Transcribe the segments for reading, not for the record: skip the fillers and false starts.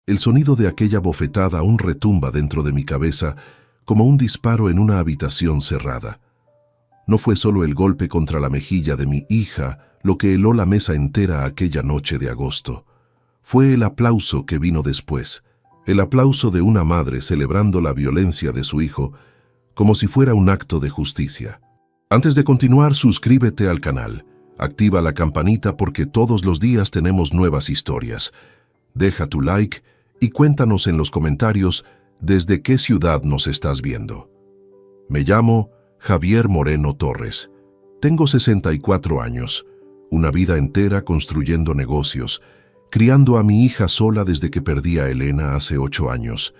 El sonido de aquella bofetada aún retumba dentro de mi cabeza como un disparo en una habitación cerrada. No fue solo el golpe contra la mejilla de mi hija lo que heló la mesa entera aquella noche de agosto. Fue el aplauso que vino después, el aplauso de una madre celebrando la violencia de su hijo como si fuera un acto de justicia. Antes de continuar, suscríbete al canal, activa la campanita porque todos los días tenemos nuevas historias. Deja tu like y cuéntanos en los comentarios desde qué ciudad nos estás viendo. Me llamo Javier Moreno Torres. Tengo 64 años, una vida entera construyendo negocios, criando a mi hija sola desde que perdí a Elena hace 8 años,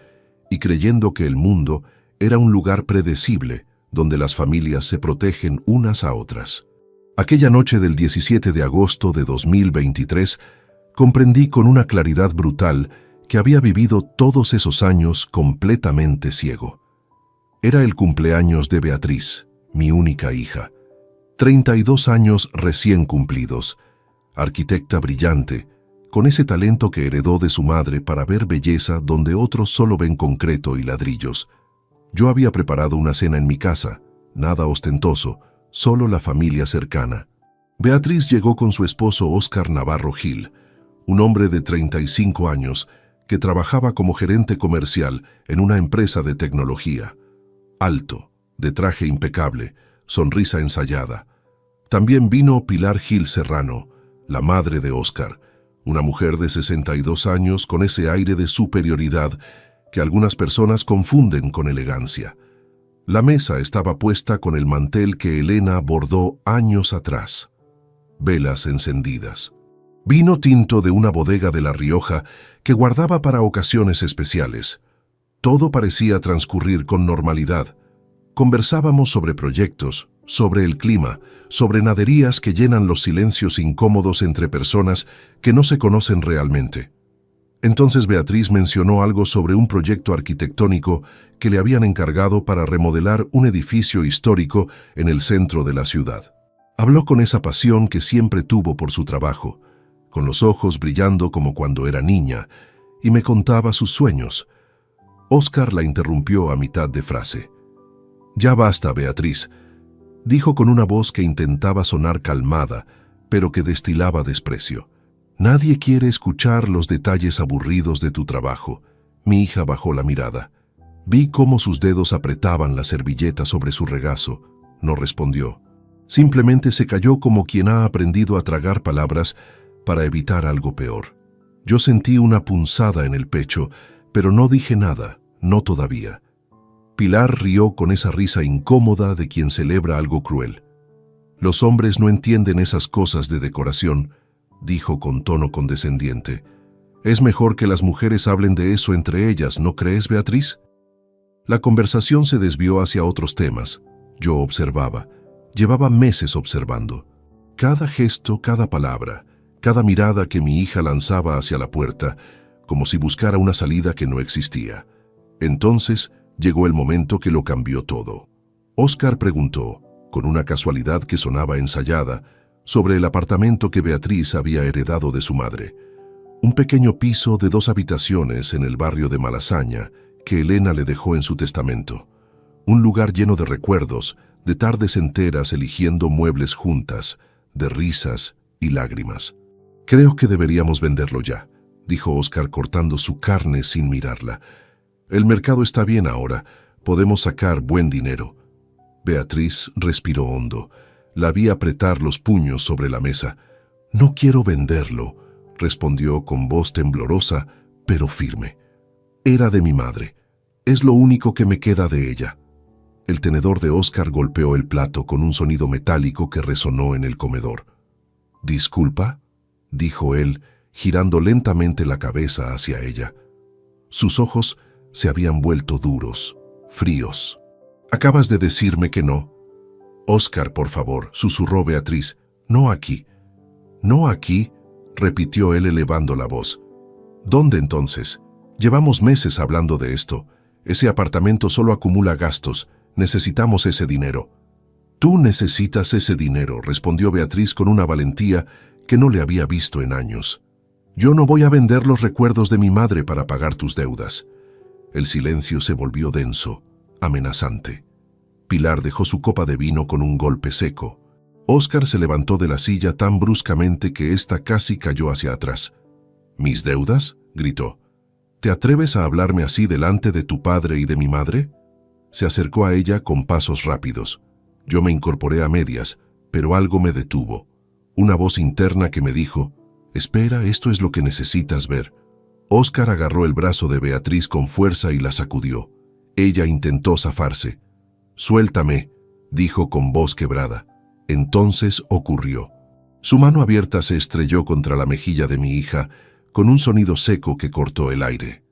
y creyendo que el mundo era un lugar predecible donde las familias se protegen unas a otras. Aquella noche del 17 de agosto de 2023, comprendí con una claridad brutal que había vivido todos esos años completamente ciego. Era el cumpleaños de Beatriz, mi única hija. 32 años recién cumplidos, arquitecta brillante, con ese talento que heredó de su madre para ver belleza donde otros solo ven concreto y ladrillos. Yo había preparado una cena en mi casa, nada ostentoso, solo la familia cercana. Beatriz llegó con su esposo Óscar Navarro Gil, un hombre de 35 años que trabajaba como gerente comercial en una empresa de tecnología. Alto, de traje impecable, sonrisa ensayada. También vino Pilar Gil Serrano, la madre de Óscar, una mujer de 62 años con ese aire de superioridad que algunas personas confunden con elegancia. La mesa estaba puesta con el mantel que Elena bordó años atrás. Velas encendidas. Vino tinto de una bodega de La Rioja que guardaba para ocasiones especiales. Todo parecía transcurrir con normalidad. Conversábamos sobre proyectos, sobre el clima, sobre naderías que llenan los silencios incómodos entre personas que no se conocen realmente. Entonces Beatriz mencionó algo sobre un proyecto arquitectónico que le habían encargado para remodelar un edificio histórico en el centro de la ciudad. Habló con esa pasión que siempre tuvo por su trabajo, con los ojos brillando como cuando era niña, y me contaba sus sueños. Óscar la interrumpió a mitad de frase. «Ya basta, Beatriz», dijo con una voz que intentaba sonar calmada, pero que destilaba desprecio. «Nadie quiere escuchar los detalles aburridos de tu trabajo». Mi hija bajó la mirada. Vi cómo sus dedos apretaban la servilleta sobre su regazo. No respondió. Simplemente se calló como quien ha aprendido a tragar palabras para evitar algo peor. Yo sentí una punzada en el pecho, pero no dije nada, no todavía. Pilar rió con esa risa incómoda de quien celebra algo cruel. «Los hombres no entienden esas cosas de decoración», dijo con tono condescendiente. «Es mejor que las mujeres hablen de eso entre ellas, ¿no crees, Beatriz?» La conversación se desvió hacia otros temas. Yo observaba. Llevaba meses observando. Cada gesto, cada palabra, cada mirada que mi hija lanzaba hacia la puerta, como si buscara una salida que no existía. Entonces llegó el momento que lo cambió todo. Óscar preguntó, con una casualidad que sonaba ensayada, sobre el apartamento que Beatriz había heredado de su madre. Un pequeño piso de 2 habitaciones en el barrio de Malasaña que Elena le dejó en su testamento. Un lugar lleno de recuerdos, de tardes enteras eligiendo muebles juntas, de risas y lágrimas. «Creo que deberíamos venderlo ya», dijo Óscar cortando su carne sin mirarla. «El mercado está bien ahora, podemos sacar buen dinero». Beatriz respiró hondo. La vi apretar los puños sobre la mesa. «No quiero venderlo», respondió con voz temblorosa, pero firme. «Era de mi madre. Es lo único que me queda de ella». El tenedor de Óscar golpeó el plato con un sonido metálico que resonó en el comedor. «¿Disculpa?», dijo él, girando lentamente la cabeza hacia ella. Sus ojos se habían vuelto duros, fríos. «Acabas de decirme que no». «Óscar, por favor», susurró Beatriz. «No aquí». «No aquí», repitió él elevando la voz. «¿Dónde entonces? Llevamos meses hablando de esto. Ese apartamento solo acumula gastos. Necesitamos ese dinero». «Tú necesitas ese dinero», respondió Beatriz con una valentía que no le había visto en años. Yo no voy a vender los recuerdos de mi madre para pagar tus deudas. El silencio se volvió denso, amenazante. Pilar dejó su copa de vino con un golpe seco. Óscar se levantó de la silla tan bruscamente que ésta casi cayó hacia atrás. ¿Mis deudas?, gritó. ¿Te atreves a hablarme así delante de tu padre y de mi madre? Se acercó a ella con pasos rápidos. Yo me incorporé a medias, pero algo me detuvo. Una voz interna que me dijo: «Espera, esto es lo que necesitas ver». Óscar agarró el brazo de Beatriz con fuerza y la sacudió. Ella intentó zafarse. «Suéltame», dijo con voz quebrada. Entonces ocurrió. Su mano abierta se estrelló contra la mejilla de mi hija, con un sonido seco que cortó el aire.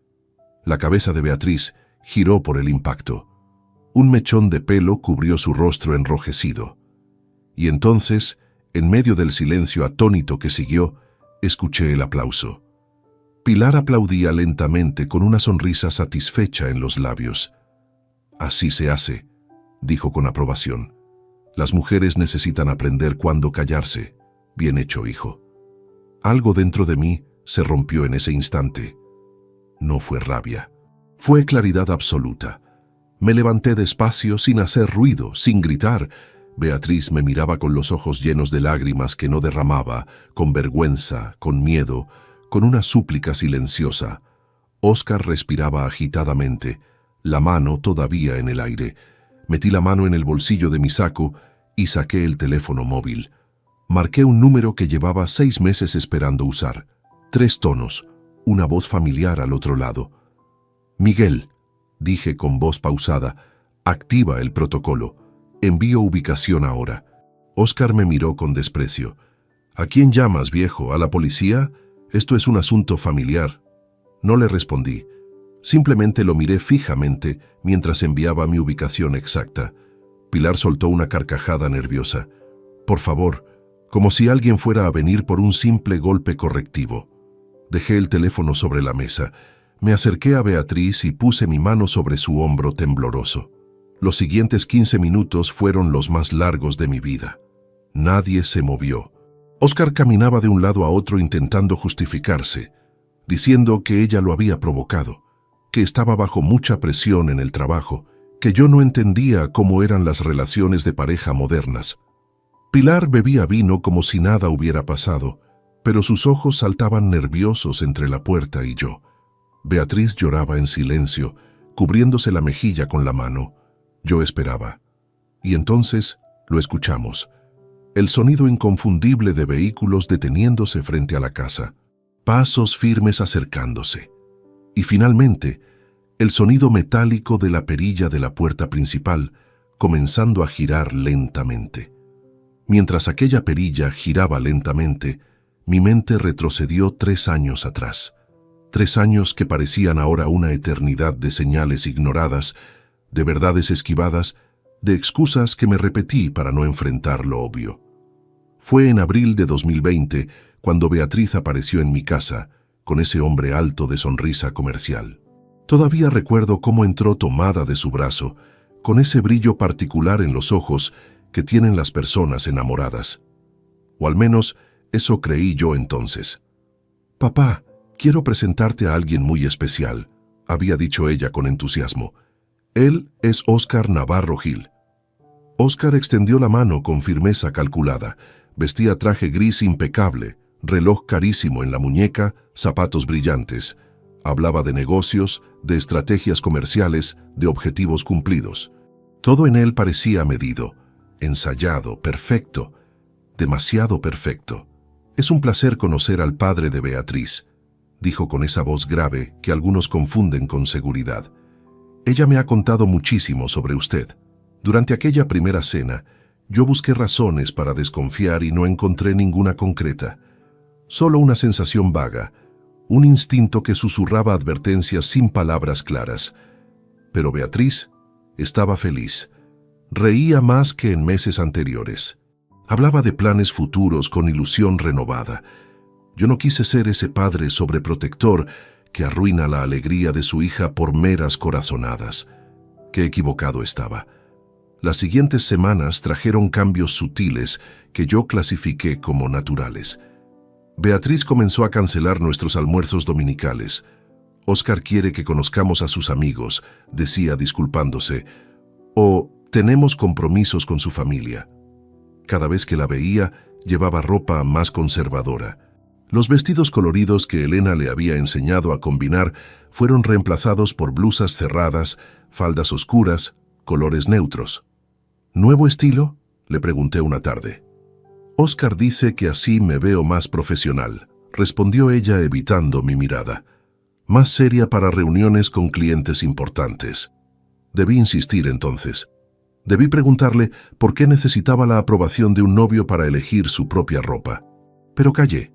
La cabeza de Beatriz giró por el impacto. Un mechón de pelo cubrió su rostro enrojecido. Y entonces, en medio del silencio atónito que siguió, escuché el aplauso. Pilar aplaudía lentamente con una sonrisa satisfecha en los labios. «Así se hace», dijo con aprobación. «Las mujeres necesitan aprender cuándo callarse. Bien hecho, hijo». Algo dentro de mí se rompió en ese instante. No fue rabia. Fue claridad absoluta. Me levanté despacio, sin hacer ruido, sin gritar. Beatriz me miraba con los ojos llenos de lágrimas que no derramaba, con vergüenza, con miedo, con una súplica silenciosa. Óscar respiraba agitadamente, la mano todavía en el aire. Metí la mano en el bolsillo de mi saco y saqué el teléfono móvil. Marqué un número que llevaba 6 meses esperando usar. 3 tonos, una voz familiar al otro lado. «Miguel», dije con voz pausada, «activa el protocolo. Envío ubicación ahora». Óscar me miró con desprecio. «¿A quién llamas, viejo? ¿A la policía? Esto es un asunto familiar». No le respondí. Simplemente lo miré fijamente mientras enviaba mi ubicación exacta. Pilar soltó una carcajada nerviosa. «Por favor», como si alguien fuera a venir por un simple golpe correctivo. Dejé el teléfono sobre la mesa. Me acerqué a Beatriz y puse mi mano sobre su hombro tembloroso. Los siguientes 15 minutos fueron los más largos de mi vida. Nadie se movió. Óscar caminaba de un lado a otro intentando justificarse, diciendo que ella lo había provocado, que estaba bajo mucha presión en el trabajo, que yo no entendía cómo eran las relaciones de pareja modernas. Pilar bebía vino como si nada hubiera pasado, pero sus ojos saltaban nerviosos entre la puerta y yo. Beatriz lloraba en silencio, cubriéndose la mejilla con la mano. Yo esperaba. Y entonces lo escuchamos. El sonido inconfundible de vehículos deteniéndose frente a la casa. Pasos firmes acercándose. Y finalmente, el sonido metálico de la perilla de la puerta principal, comenzando a girar lentamente. Mientras aquella perilla giraba lentamente, mi mente retrocedió 3 años atrás. 3 años que parecían ahora una eternidad de señales ignoradas, de verdades esquivadas, de excusas que me repetí para no enfrentar lo obvio. Fue en abril de 2020 cuando Beatriz apareció en mi casa, con ese hombre alto de sonrisa comercial. Todavía recuerdo cómo entró tomada de su brazo, con ese brillo particular en los ojos que tienen las personas enamoradas. O al menos eso creí yo entonces. «Papá, quiero presentarte a alguien muy especial», había dicho ella con entusiasmo. «Él es Óscar Navarro Gil». Óscar extendió la mano con firmeza calculada. Vestía traje gris impecable, reloj carísimo en la muñeca, zapatos brillantes. Hablaba de negocios, de estrategias comerciales, de objetivos cumplidos. Todo en él parecía medido, ensayado, perfecto, demasiado perfecto. «Es un placer conocer al padre de Beatriz», dijo con esa voz grave que algunos confunden con seguridad. «Ella me ha contado muchísimo sobre usted. Durante aquella primera cena, yo busqué razones para desconfiar y no encontré ninguna concreta. Solo una sensación vaga, un instinto que susurraba advertencias sin palabras claras. Pero Beatriz estaba feliz. Reía más que en meses anteriores. Hablaba de planes futuros con ilusión renovada. Yo no quise ser ese padre sobreprotector que arruina la alegría de su hija por meras corazonadas. Qué equivocado estaba. Las siguientes semanas trajeron cambios sutiles que yo clasifiqué como naturales. Beatriz comenzó a cancelar nuestros almuerzos dominicales. Óscar quiere que conozcamos a sus amigos, decía disculpándose, o tenemos compromisos con su familia. Cada vez que la veía, llevaba ropa más conservadora. Los vestidos coloridos que Elena le había enseñado a combinar fueron reemplazados por blusas cerradas, faldas oscuras, colores neutros. ¿Nuevo estilo?, le pregunté una tarde. Óscar dice que así me veo más profesional, respondió ella evitando mi mirada. Más seria para reuniones con clientes importantes. Debí insistir entonces. Debí preguntarle por qué necesitaba la aprobación de un novio para elegir su propia ropa. Pero callé,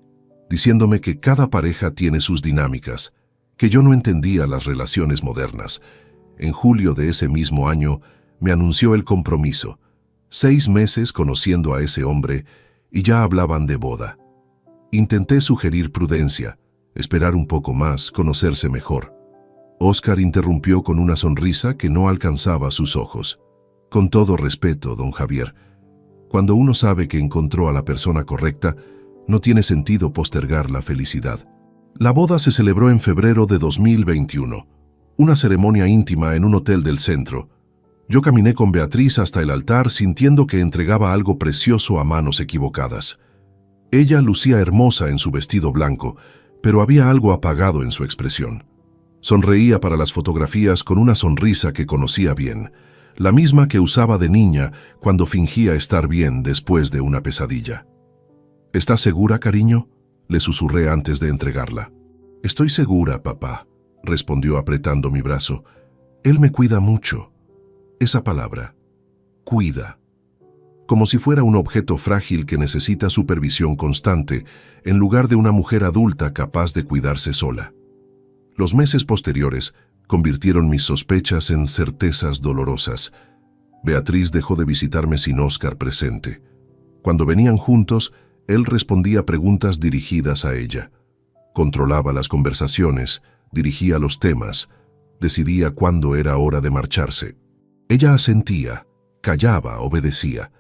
diciéndome que cada pareja tiene sus dinámicas, que yo no entendía las relaciones modernas. En julio de ese mismo año me anunció el compromiso. 6 meses conociendo a ese hombre y ya hablaban de boda. Intenté sugerir prudencia, esperar un poco más, conocerse mejor. Óscar interrumpió con una sonrisa que no alcanzaba sus ojos. Con todo respeto, don Javier, cuando uno sabe que encontró a la persona correcta, no tiene sentido postergar la felicidad. La boda se celebró en febrero de 2021, una ceremonia íntima en un hotel del centro. Yo caminé con Beatriz hasta el altar sintiendo que entregaba algo precioso a manos equivocadas. Ella lucía hermosa en su vestido blanco, pero había algo apagado en su expresión. Sonreía para las fotografías con una sonrisa que conocía bien, la misma que usaba de niña cuando fingía estar bien después de una pesadilla. ¿Estás segura, cariño?, le susurré antes de entregarla. Estoy segura, papá, respondió apretando mi brazo. Él me cuida mucho. Esa palabra, cuida, como si fuera un objeto frágil que necesita supervisión constante, en lugar de una mujer adulta capaz de cuidarse sola. Los meses posteriores convirtieron mis sospechas en certezas dolorosas. Beatriz dejó de visitarme sin Óscar presente. Cuando venían juntos, él respondía preguntas dirigidas a ella. Controlaba las conversaciones, dirigía los temas, decidía cuándo era hora de marcharse. Ella asentía, callaba, obedecía.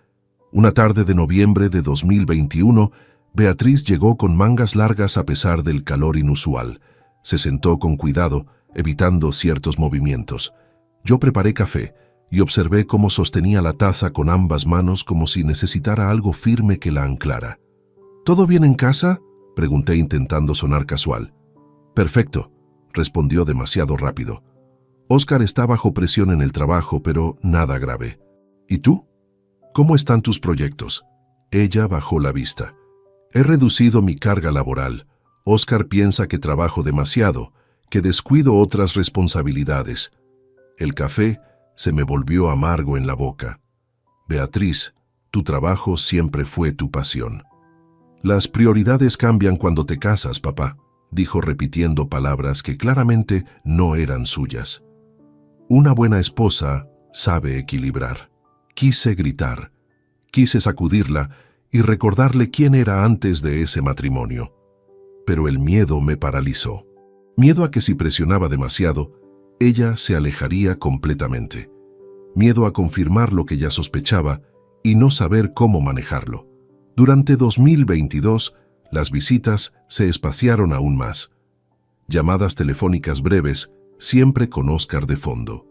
Una tarde de noviembre de 2021, Beatriz llegó con mangas largas a pesar del calor inusual. Se sentó con cuidado, evitando ciertos movimientos. Yo preparé café y observé cómo sostenía la taza con ambas manos como si necesitara algo firme que la anclara. ¿Todo bien en casa?, pregunté intentando sonar casual. Perfecto, respondió demasiado rápido. Óscar está bajo presión en el trabajo, pero nada grave. ¿Y tú? ¿Cómo están tus proyectos? Ella bajó la vista. He reducido mi carga laboral. Óscar piensa que trabajo demasiado, que descuido otras responsabilidades. El café se me volvió amargo en la boca. Beatriz, tu trabajo siempre fue tu pasión. Las prioridades cambian cuando te casas, papá, dijo repitiendo palabras que claramente no eran suyas. Una buena esposa sabe equilibrar. Quise gritar, quise sacudirla y recordarle quién era antes de ese matrimonio. Pero el miedo me paralizó. Miedo a que si presionaba demasiado, ella se alejaría completamente. Miedo a confirmar lo que ya sospechaba y no saber cómo manejarlo. Durante 2022, las visitas se espaciaron aún más. Llamadas telefónicas breves, siempre con Óscar de fondo.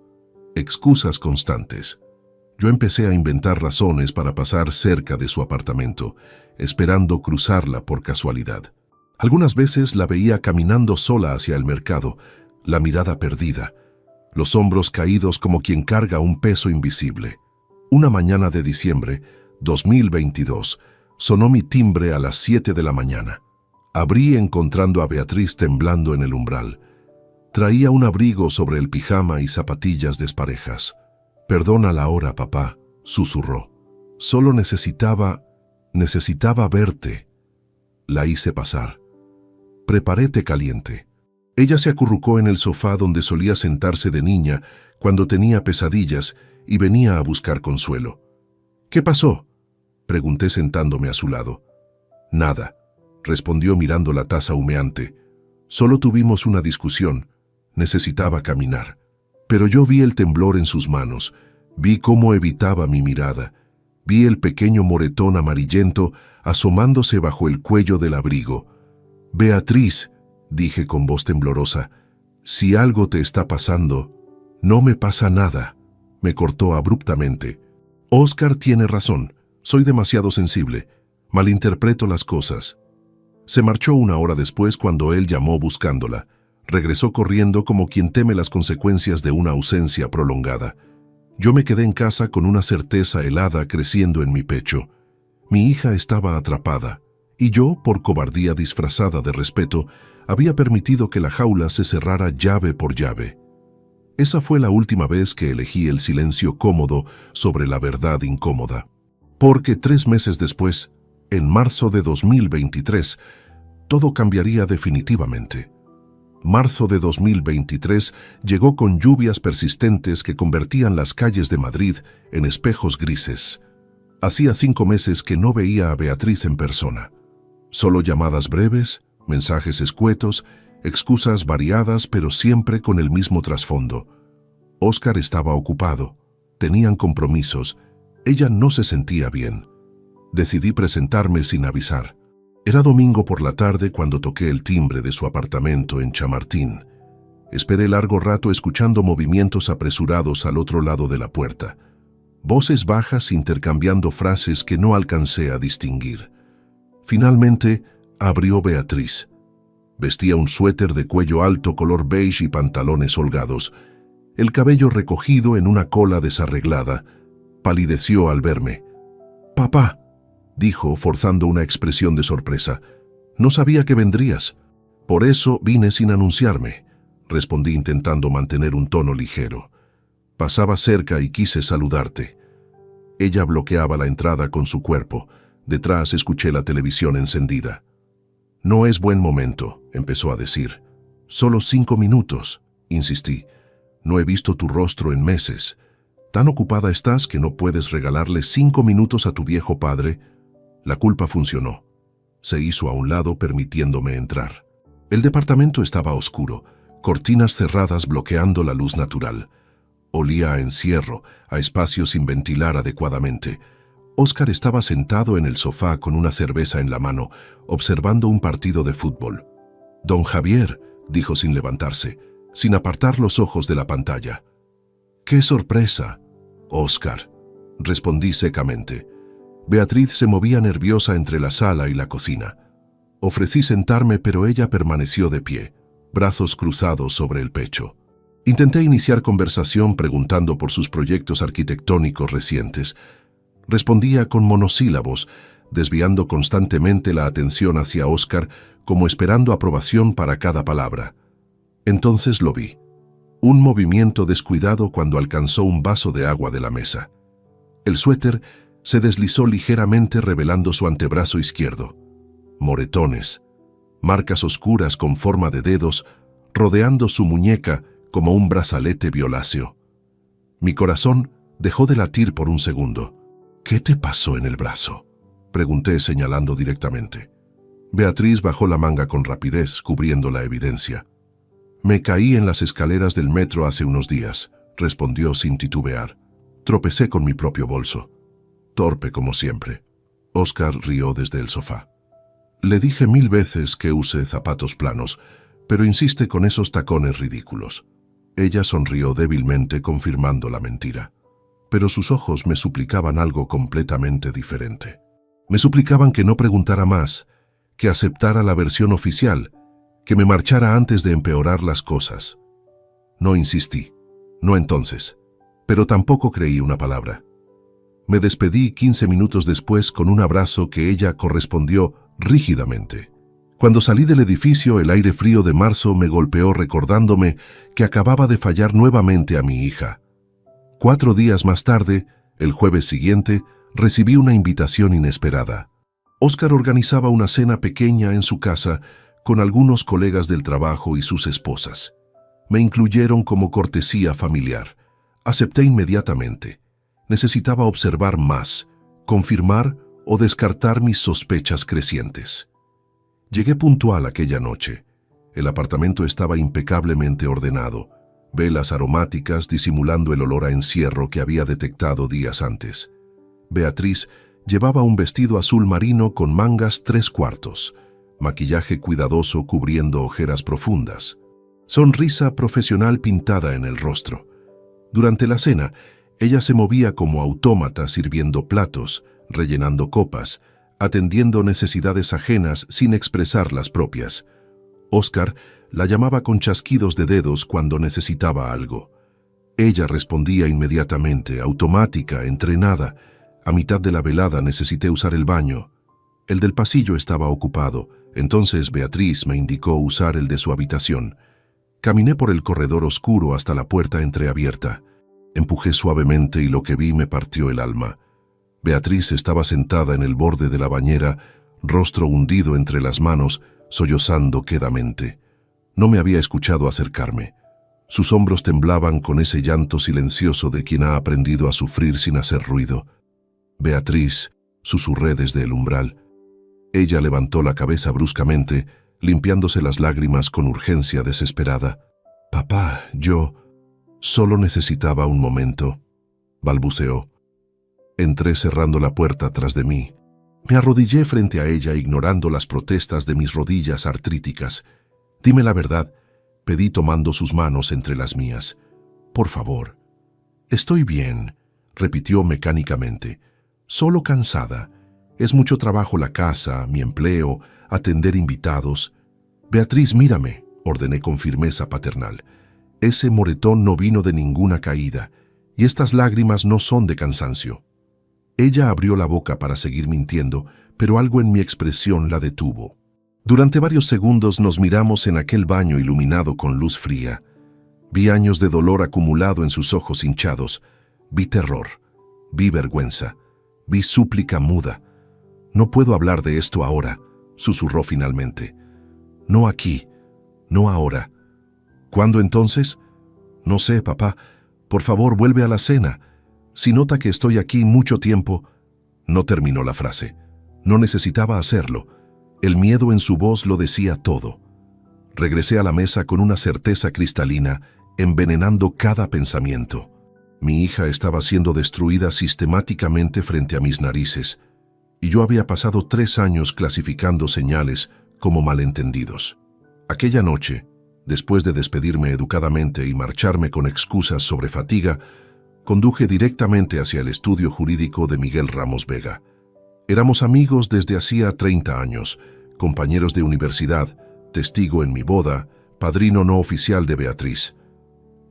Excusas constantes. Yo empecé a inventar razones para pasar cerca de su apartamento, esperando cruzarla por casualidad. Algunas veces la veía caminando sola hacia el mercado, la mirada perdida, los hombros caídos como quien carga un peso invisible. Una mañana de diciembre, 2022, sonó mi timbre a las 7 de la mañana. Abrí encontrando a Beatriz temblando en el umbral. Traía un abrigo sobre el pijama y zapatillas desparejas. «Perdona la hora, papá», susurró. «Solo necesitaba verte». La hice pasar. Preparé té caliente. Ella se acurrucó en el sofá donde solía sentarse de niña cuando tenía pesadillas y venía a buscar consuelo. «¿Qué pasó?», pregunté sentándome a su lado. «Nada», respondió mirando la taza humeante. «Solo tuvimos una discusión. Necesitaba caminar». Pero yo vi el temblor en sus manos, vi cómo evitaba mi mirada, vi el pequeño moretón amarillento asomándose bajo el cuello del abrigo, Beatriz, dije con voz temblorosa, si algo te está pasando, no me pasa nada. Me cortó abruptamente. Óscar tiene razón, soy demasiado sensible, malinterpreto las cosas. Se marchó 1 hora después cuando él llamó buscándola. Regresó corriendo como quien teme las consecuencias de una ausencia prolongada. Yo me quedé en casa con una certeza helada creciendo en mi pecho. Mi hija estaba atrapada, y yo, por cobardía disfrazada de respeto, había permitido que la jaula se cerrara llave por llave. Esa fue la última vez que elegí el silencio cómodo sobre la verdad incómoda. Porque 3 meses después, en marzo de 2023, todo cambiaría definitivamente. Marzo de 2023 llegó con lluvias persistentes que convertían las calles de Madrid en espejos grises. Hacía 5 meses que no veía a Beatriz en persona. Solo llamadas breves, mensajes escuetos, excusas variadas pero siempre con el mismo trasfondo. Óscar estaba ocupado, tenían compromisos, ella no se sentía bien. Decidí presentarme sin avisar. Era domingo por la tarde cuando toqué el timbre de su apartamento en Chamartín. Esperé largo rato escuchando movimientos apresurados al otro lado de la puerta. Voces bajas intercambiando frases que no alcancé a distinguir. Finalmente, abrió Beatriz. Vestía un suéter de cuello alto color beige y pantalones holgados. El cabello recogido en una cola desarreglada. Palideció al verme. «Papá», dijo, forzando una expresión de sorpresa. «No sabía que vendrías. Por eso vine sin anunciarme», respondí intentando mantener un tono ligero. «Pasaba cerca y quise saludarte». Ella bloqueaba la entrada con su cuerpo. Detrás escuché la televisión encendida. «No es buen momento», empezó a decir. «Solo 5 minutos», insistí. «No he visto tu rostro en meses. Tan ocupada estás que no puedes regalarle 5 minutos a tu viejo padre». La culpa funcionó. Se hizo a un lado permitiéndome entrar. El departamento estaba oscuro, cortinas cerradas bloqueando la luz natural. Olía a encierro, a espacio sin ventilar adecuadamente. Óscar estaba sentado en el sofá con una cerveza en la mano, observando un partido de fútbol. «Don Javier», dijo sin levantarse, sin apartar los ojos de la pantalla. «¡Qué sorpresa!» «Óscar», respondí secamente. Beatriz se movía nerviosa entre la sala y la cocina. Ofrecí sentarme, pero ella permaneció de pie, brazos cruzados sobre el pecho. Intenté iniciar conversación preguntando por sus proyectos arquitectónicos recientes. Respondía con monosílabos, desviando constantemente la atención hacia Óscar, como esperando aprobación para cada palabra. Entonces lo vi. Un movimiento descuidado cuando alcanzó un vaso de agua de la mesa. El suéter se deslizó ligeramente revelando su antebrazo izquierdo. Moretones, marcas oscuras con forma de dedos, rodeando su muñeca como un brazalete violáceo. Mi corazón dejó de latir por un segundo. «¿Qué te pasó en el brazo?», pregunté señalando directamente. Beatriz bajó la manga con rapidez, cubriendo la evidencia. «Me caí en las escaleras del metro hace unos días», respondió sin titubear. «Tropecé con mi propio bolso». Torpe como siempre. Óscar rió desde el sofá. «Le dije 1000 veces que use zapatos planos, pero insiste con esos tacones ridículos». Ella sonrió débilmente confirmando la mentira. Pero sus ojos me suplicaban algo completamente diferente. Me suplicaban que no preguntara más, que aceptara la versión oficial, que me marchara antes de empeorar las cosas. No insistí, no entonces, pero tampoco creí una palabra. Me despedí 15 minutos después con un abrazo que ella correspondió rígidamente. Cuando salí del edificio, el aire frío de marzo me golpeó recordándome que acababa de fallar nuevamente a mi hija. 4 días más tarde, el jueves siguiente, recibí una invitación inesperada. Óscar organizaba una cena pequeña en su casa con algunos colegas del trabajo y sus esposas. Me incluyeron como cortesía familiar. Acepté inmediatamente. Necesitaba observar más, confirmar o descartar mis sospechas crecientes. Llegué puntual aquella noche. El apartamento estaba impecablemente ordenado, velas aromáticas disimulando el olor a encierro que había detectado días antes. Beatriz llevaba un vestido azul marino con mangas 3/4, maquillaje cuidadoso cubriendo ojeras profundas, sonrisa profesional pintada en el rostro. Durante la cena, ella se movía como autómata sirviendo platos, rellenando copas, atendiendo necesidades ajenas sin expresar las propias. Óscar la llamaba con chasquidos de dedos cuando necesitaba algo. Ella respondía inmediatamente, automática, entrenada. A mitad de la velada necesité usar el baño. El del pasillo estaba ocupado, entonces Beatriz me indicó usar el de su habitación. Caminé por el corredor oscuro hasta la puerta entreabierta. Empujé suavemente y lo que vi me partió el alma. Beatriz estaba sentada en el borde de la bañera, rostro hundido entre las manos, sollozando quedamente. No me había escuchado acercarme. Sus hombros temblaban con ese llanto silencioso de quien ha aprendido a sufrir sin hacer ruido. «Beatriz», susurré desde el umbral. Ella levantó la cabeza bruscamente, limpiándose las lágrimas con urgencia desesperada. «Papá, yo solo necesitaba un momento», balbuceó. Entré cerrando la puerta tras de mí. Me arrodillé frente a ella, ignorando las protestas de mis rodillas artríticas. «Dime la verdad», pedí tomando sus manos entre las mías. «Por favor». «Estoy bien», repitió mecánicamente. «Solo cansada. Es mucho trabajo la casa, mi empleo, atender invitados». «Beatriz, mírame», ordené con firmeza paternal. «Ese moretón no vino de ninguna caída, y estas lágrimas no son de cansancio». Ella abrió la boca para seguir mintiendo, pero algo en mi expresión la detuvo. Durante varios segundos nos miramos en aquel baño iluminado con luz fría. Vi años de dolor acumulado en sus ojos hinchados. Vi terror. Vi vergüenza. Vi súplica muda. «No puedo hablar de esto ahora», susurró finalmente. «No aquí. No ahora». «¿Cuándo entonces?» «No sé, papá. Por favor, vuelve a la cena. Si nota que estoy aquí mucho tiempo». No terminó la frase. No necesitaba hacerlo. El miedo en su voz lo decía todo. Regresé a la mesa con una certeza cristalina, envenenando cada pensamiento. Mi hija estaba siendo destruida sistemáticamente frente a mis narices, y yo había pasado 3 años clasificando señales como malentendidos. Aquella noche, después de despedirme educadamente y marcharme con excusas sobre fatiga, conduje directamente hacia el estudio jurídico de Miguel Ramos Vega. Éramos amigos desde hacía 30 años, compañeros de universidad, testigo en mi boda, padrino no oficial de Beatriz.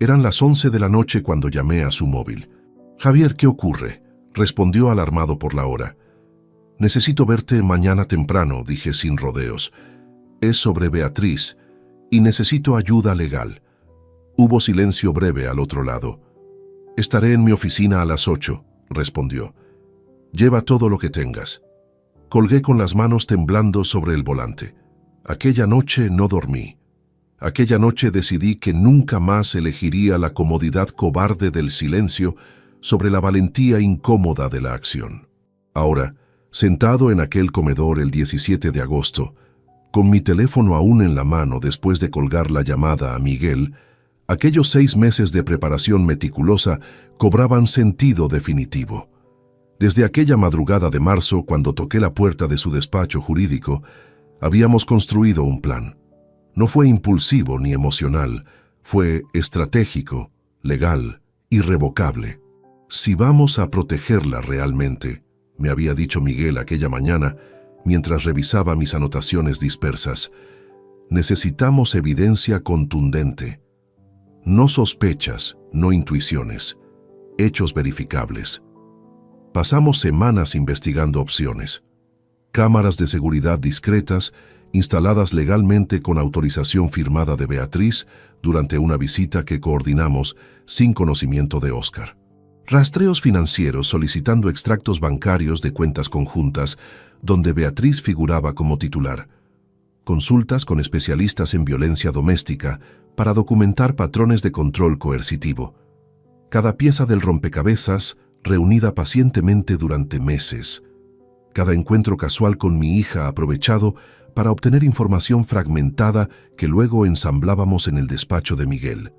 Eran las 11 de la noche cuando llamé a su móvil. «Javier, ¿qué ocurre?», respondió alarmado por la hora. «Necesito verte mañana temprano», dije sin rodeos. «Es sobre Beatriz y necesito ayuda legal». Hubo silencio breve al otro lado. «Estaré en mi oficina a las 8», respondió. «Lleva todo lo que tengas». Colgué con las manos temblando sobre el volante. Aquella noche no dormí. Aquella noche decidí que nunca más elegiría la comodidad cobarde del silencio sobre la valentía incómoda de la acción. Ahora, sentado en aquel comedor el 17 de agosto, con mi teléfono aún en la mano después de colgar la llamada a Miguel, aquellos 6 meses de preparación meticulosa cobraban sentido definitivo. Desde aquella madrugada de marzo, cuando toqué la puerta de su despacho jurídico, habíamos construido un plan. No fue impulsivo ni emocional, fue estratégico, legal, irrevocable. «Si vamos a protegerla realmente», me había dicho Miguel aquella mañana, mientras revisaba mis anotaciones dispersas, «necesitamos evidencia contundente. No sospechas, no intuiciones, hechos verificables». Pasamos semanas investigando opciones. Cámaras de seguridad discretas, instaladas legalmente con autorización firmada de Beatriz durante una visita que coordinamos sin conocimiento de Óscar. Rastreos financieros solicitando extractos bancarios de cuentas conjuntas donde Beatriz figuraba como titular. Consultas con especialistas en violencia doméstica para documentar patrones de control coercitivo. Cada pieza del rompecabezas reunida pacientemente durante meses. Cada encuentro casual con mi hija aprovechado para obtener información fragmentada que luego ensamblábamos en el despacho de Miguel.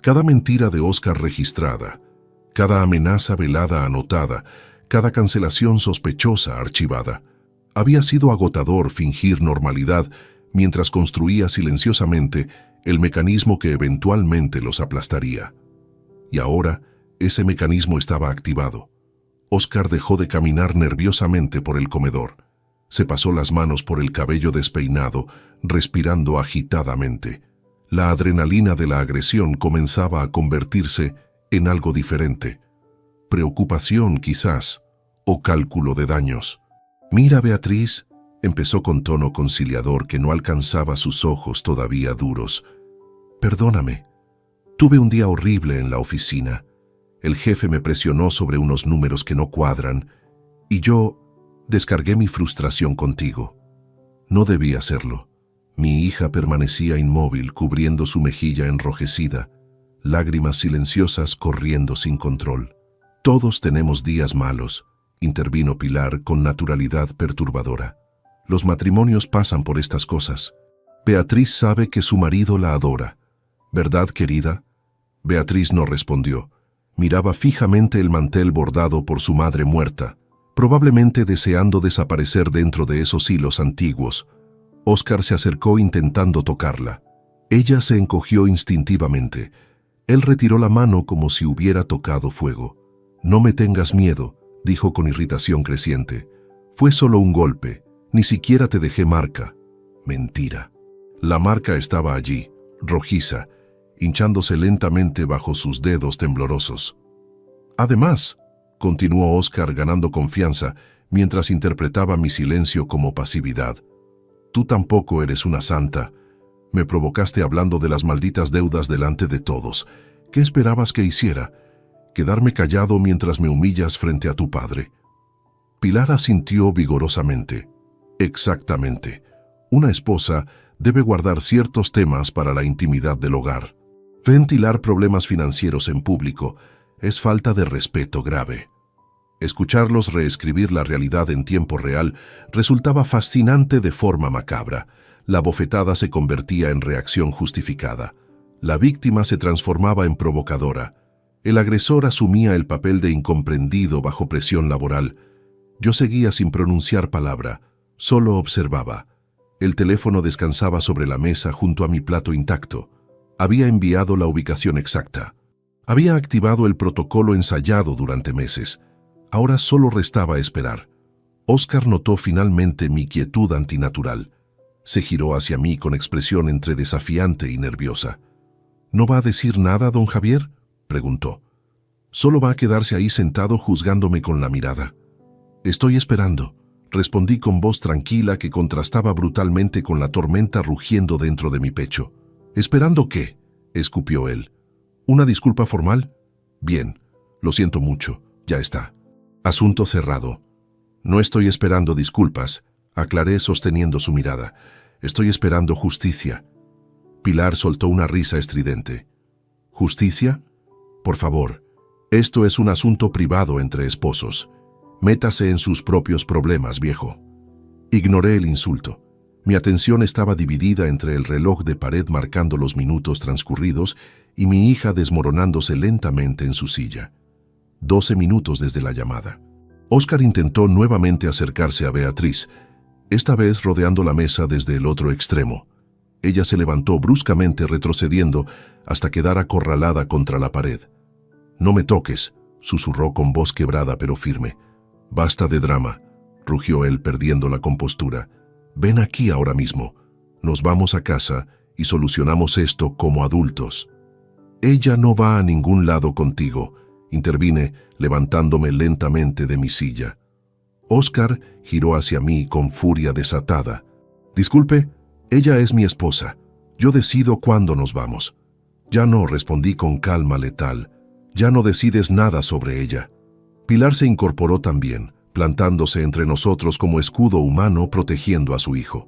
Cada mentira de Óscar registrada, cada amenaza velada anotada, cada cancelación sospechosa archivada. Había sido agotador fingir normalidad mientras construía silenciosamente el mecanismo que eventualmente los aplastaría. Y ahora, ese mecanismo estaba activado. Oscar dejó de caminar nerviosamente por el comedor. Se pasó las manos por el cabello despeinado, respirando agitadamente. La adrenalina de la agresión comenzaba a convertirse en algo diferente. Preocupación, quizás, o cálculo de daños. «Mira, Beatriz», empezó con tono conciliador que no alcanzaba sus ojos todavía duros. «Perdóname. Tuve un día horrible en la oficina. El jefe me presionó sobre unos números que no cuadran y yo descargué mi frustración contigo. No debí hacerlo». Mi hija permanecía inmóvil, cubriendo su mejilla enrojecida, lágrimas silenciosas corriendo sin control. «Todos tenemos días malos», intervino Pilar con naturalidad perturbadora. «Los matrimonios pasan por estas cosas. Beatriz sabe que su marido la adora. ¿Verdad, querida?» Beatriz no respondió. Miraba fijamente el mantel bordado por su madre muerta, probablemente deseando desaparecer dentro de esos hilos antiguos. Oscar se acercó intentando tocarla. Ella se encogió instintivamente. Él retiró la mano como si hubiera tocado fuego. «No me tengas miedo», dijo con irritación creciente. «Fue solo un golpe. Ni siquiera te dejé marca». Mentira. La marca estaba allí, rojiza, hinchándose lentamente bajo sus dedos temblorosos. «Además», continuó Oscar ganando confianza mientras interpretaba mi silencio como pasividad, «tú tampoco eres una santa. Me provocaste hablando de las malditas deudas delante de todos. ¿Qué esperabas que hiciera? ¿Quedarme callado mientras me humillas frente a tu padre?» Pilar asintió vigorosamente. «Exactamente. Una esposa debe guardar ciertos temas para la intimidad del hogar. Ventilar problemas financieros en público es falta de respeto grave». Escucharlos reescribir la realidad en tiempo real resultaba fascinante de forma macabra. La bofetada se convertía en reacción justificada. La víctima se transformaba en provocadora. El agresor asumía el papel de incomprendido bajo presión laboral. Yo seguía sin pronunciar palabra, solo observaba. El teléfono descansaba sobre la mesa junto a mi plato intacto. Había enviado la ubicación exacta. Había activado el protocolo ensayado durante meses. Ahora solo restaba esperar. Oscar notó finalmente mi quietud antinatural. Se giró hacia mí con expresión entre desafiante y nerviosa. «¿No va a decir nada, don Javier?», preguntó. «Solo va a quedarse ahí sentado juzgándome con la mirada». «Estoy esperando», respondí con voz tranquila que contrastaba brutalmente con la tormenta rugiendo dentro de mi pecho. «¿Esperando qué?», escupió él. «¿Una disculpa formal? Bien, lo siento mucho, ya está. Asunto cerrado». «No estoy esperando disculpas», aclaré sosteniendo su mirada. «Estoy esperando justicia». Pilar soltó una risa estridente. «¿Justicia? Por favor, esto es un asunto privado entre esposos. Métase en sus propios problemas, viejo». Ignoré el insulto. Mi atención estaba dividida entre el reloj de pared marcando los minutos transcurridos y mi hija desmoronándose lentamente en su silla. 12 minutos desde la llamada. Oscar intentó nuevamente acercarse a Beatriz, esta vez rodeando la mesa desde el otro extremo. Ella se levantó bruscamente retrocediendo hasta quedar acorralada contra la pared. «No me toques», susurró con voz quebrada pero firme. «Basta de drama», rugió él perdiendo la compostura. «Ven aquí ahora mismo. Nos vamos a casa y solucionamos esto como adultos». «Ella no va a ningún lado contigo», intervine levantándome lentamente de mi silla. Oscar giró hacia mí con furia desatada. «Disculpe, ella es mi esposa. Yo decido cuándo nos vamos». «Ya no», respondí con calma letal. «Ya no decides nada sobre ella». Pilar se incorporó también, plantándose entre nosotros como escudo humano protegiendo a su hijo.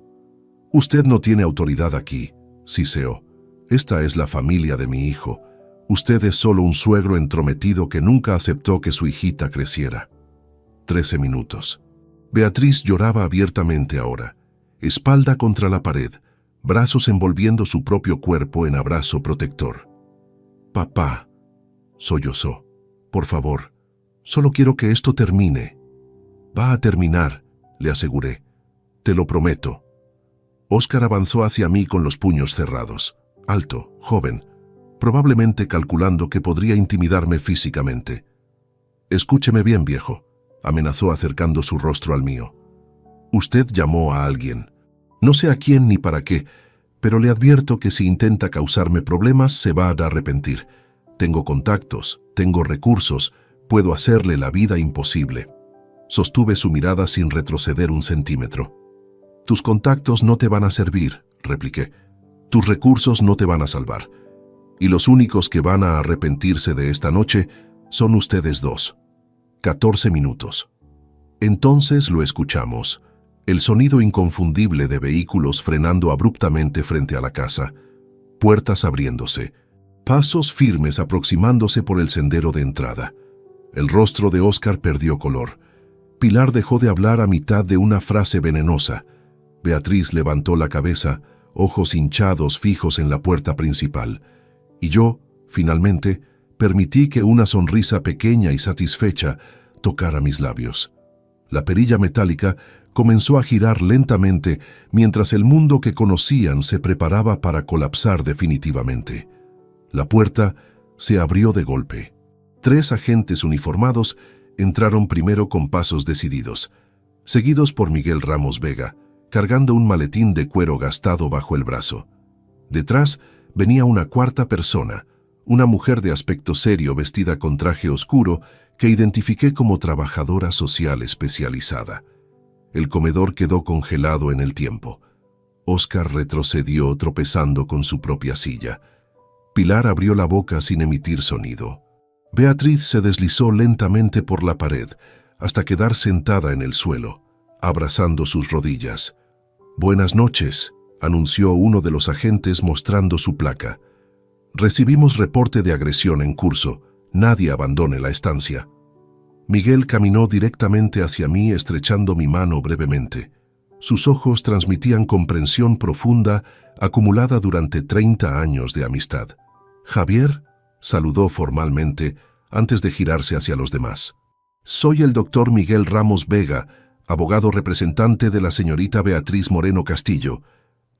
«Usted no tiene autoridad aquí», siseó. «Esta es la familia de mi hijo. Usted es solo un suegro entrometido que nunca aceptó que su hijita creciera». 13 minutos. Beatriz lloraba abiertamente ahora, espalda contra la pared, brazos envolviendo su propio cuerpo en abrazo protector. «Papá», sollozó, «por favor, solo quiero que esto termine». «Va a terminar», le aseguré. Te lo prometo. Óscar avanzó hacia mí con los puños cerrados. Alto, joven, probablemente calculando que podría intimidarme físicamente. Escúcheme bien, viejo, amenazó acercando su rostro al mío. Usted llamó a alguien. No sé a quién ni para qué, pero le advierto que si intenta causarme problemas se va a arrepentir. Tengo contactos, tengo recursos, puedo hacerle la vida imposible. Sostuve su mirada sin retroceder un centímetro. Tus contactos no te van a servir, repliqué. Tus recursos no te van a salvar. Y los únicos que van a arrepentirse de esta noche son ustedes dos. 14 minutos. Entonces lo escuchamos. El sonido inconfundible de vehículos frenando abruptamente frente a la casa. Puertas abriéndose. Pasos firmes aproximándose por el sendero de entrada. El rostro de Óscar perdió color. Pilar dejó de hablar a mitad de una frase venenosa. Beatriz levantó la cabeza, ojos hinchados fijos en la puerta principal. Y yo, finalmente, permití que una sonrisa pequeña y satisfecha tocara mis labios. La perilla metálica comenzó a girar lentamente mientras el mundo que conocían se preparaba para colapsar definitivamente. La puerta se abrió de golpe. 3 agentes uniformados entraron primero con pasos decididos, seguidos por Miguel Ramos Vega, cargando un maletín de cuero gastado bajo el brazo. Detrás venía una cuarta persona, una mujer de aspecto serio vestida con traje oscuro que identifiqué como trabajadora social especializada. El comedor quedó congelado en el tiempo. Óscar retrocedió tropezando con su propia silla. Pilar abrió la boca sin emitir sonido. Beatriz se deslizó lentamente por la pared hasta quedar sentada en el suelo, abrazando sus rodillas. «Buenas noches», anunció uno de los agentes mostrando su placa. «Recibimos reporte de agresión en curso. Nadie abandone la estancia». Miguel caminó directamente hacia mí estrechando mi mano brevemente. Sus ojos transmitían comprensión profunda acumulada durante 30 años de amistad. «Javier», saludó formalmente antes de girarse hacia los demás. «Soy el doctor Miguel Ramos Vega, abogado representante de la señorita Beatriz Moreno Castillo.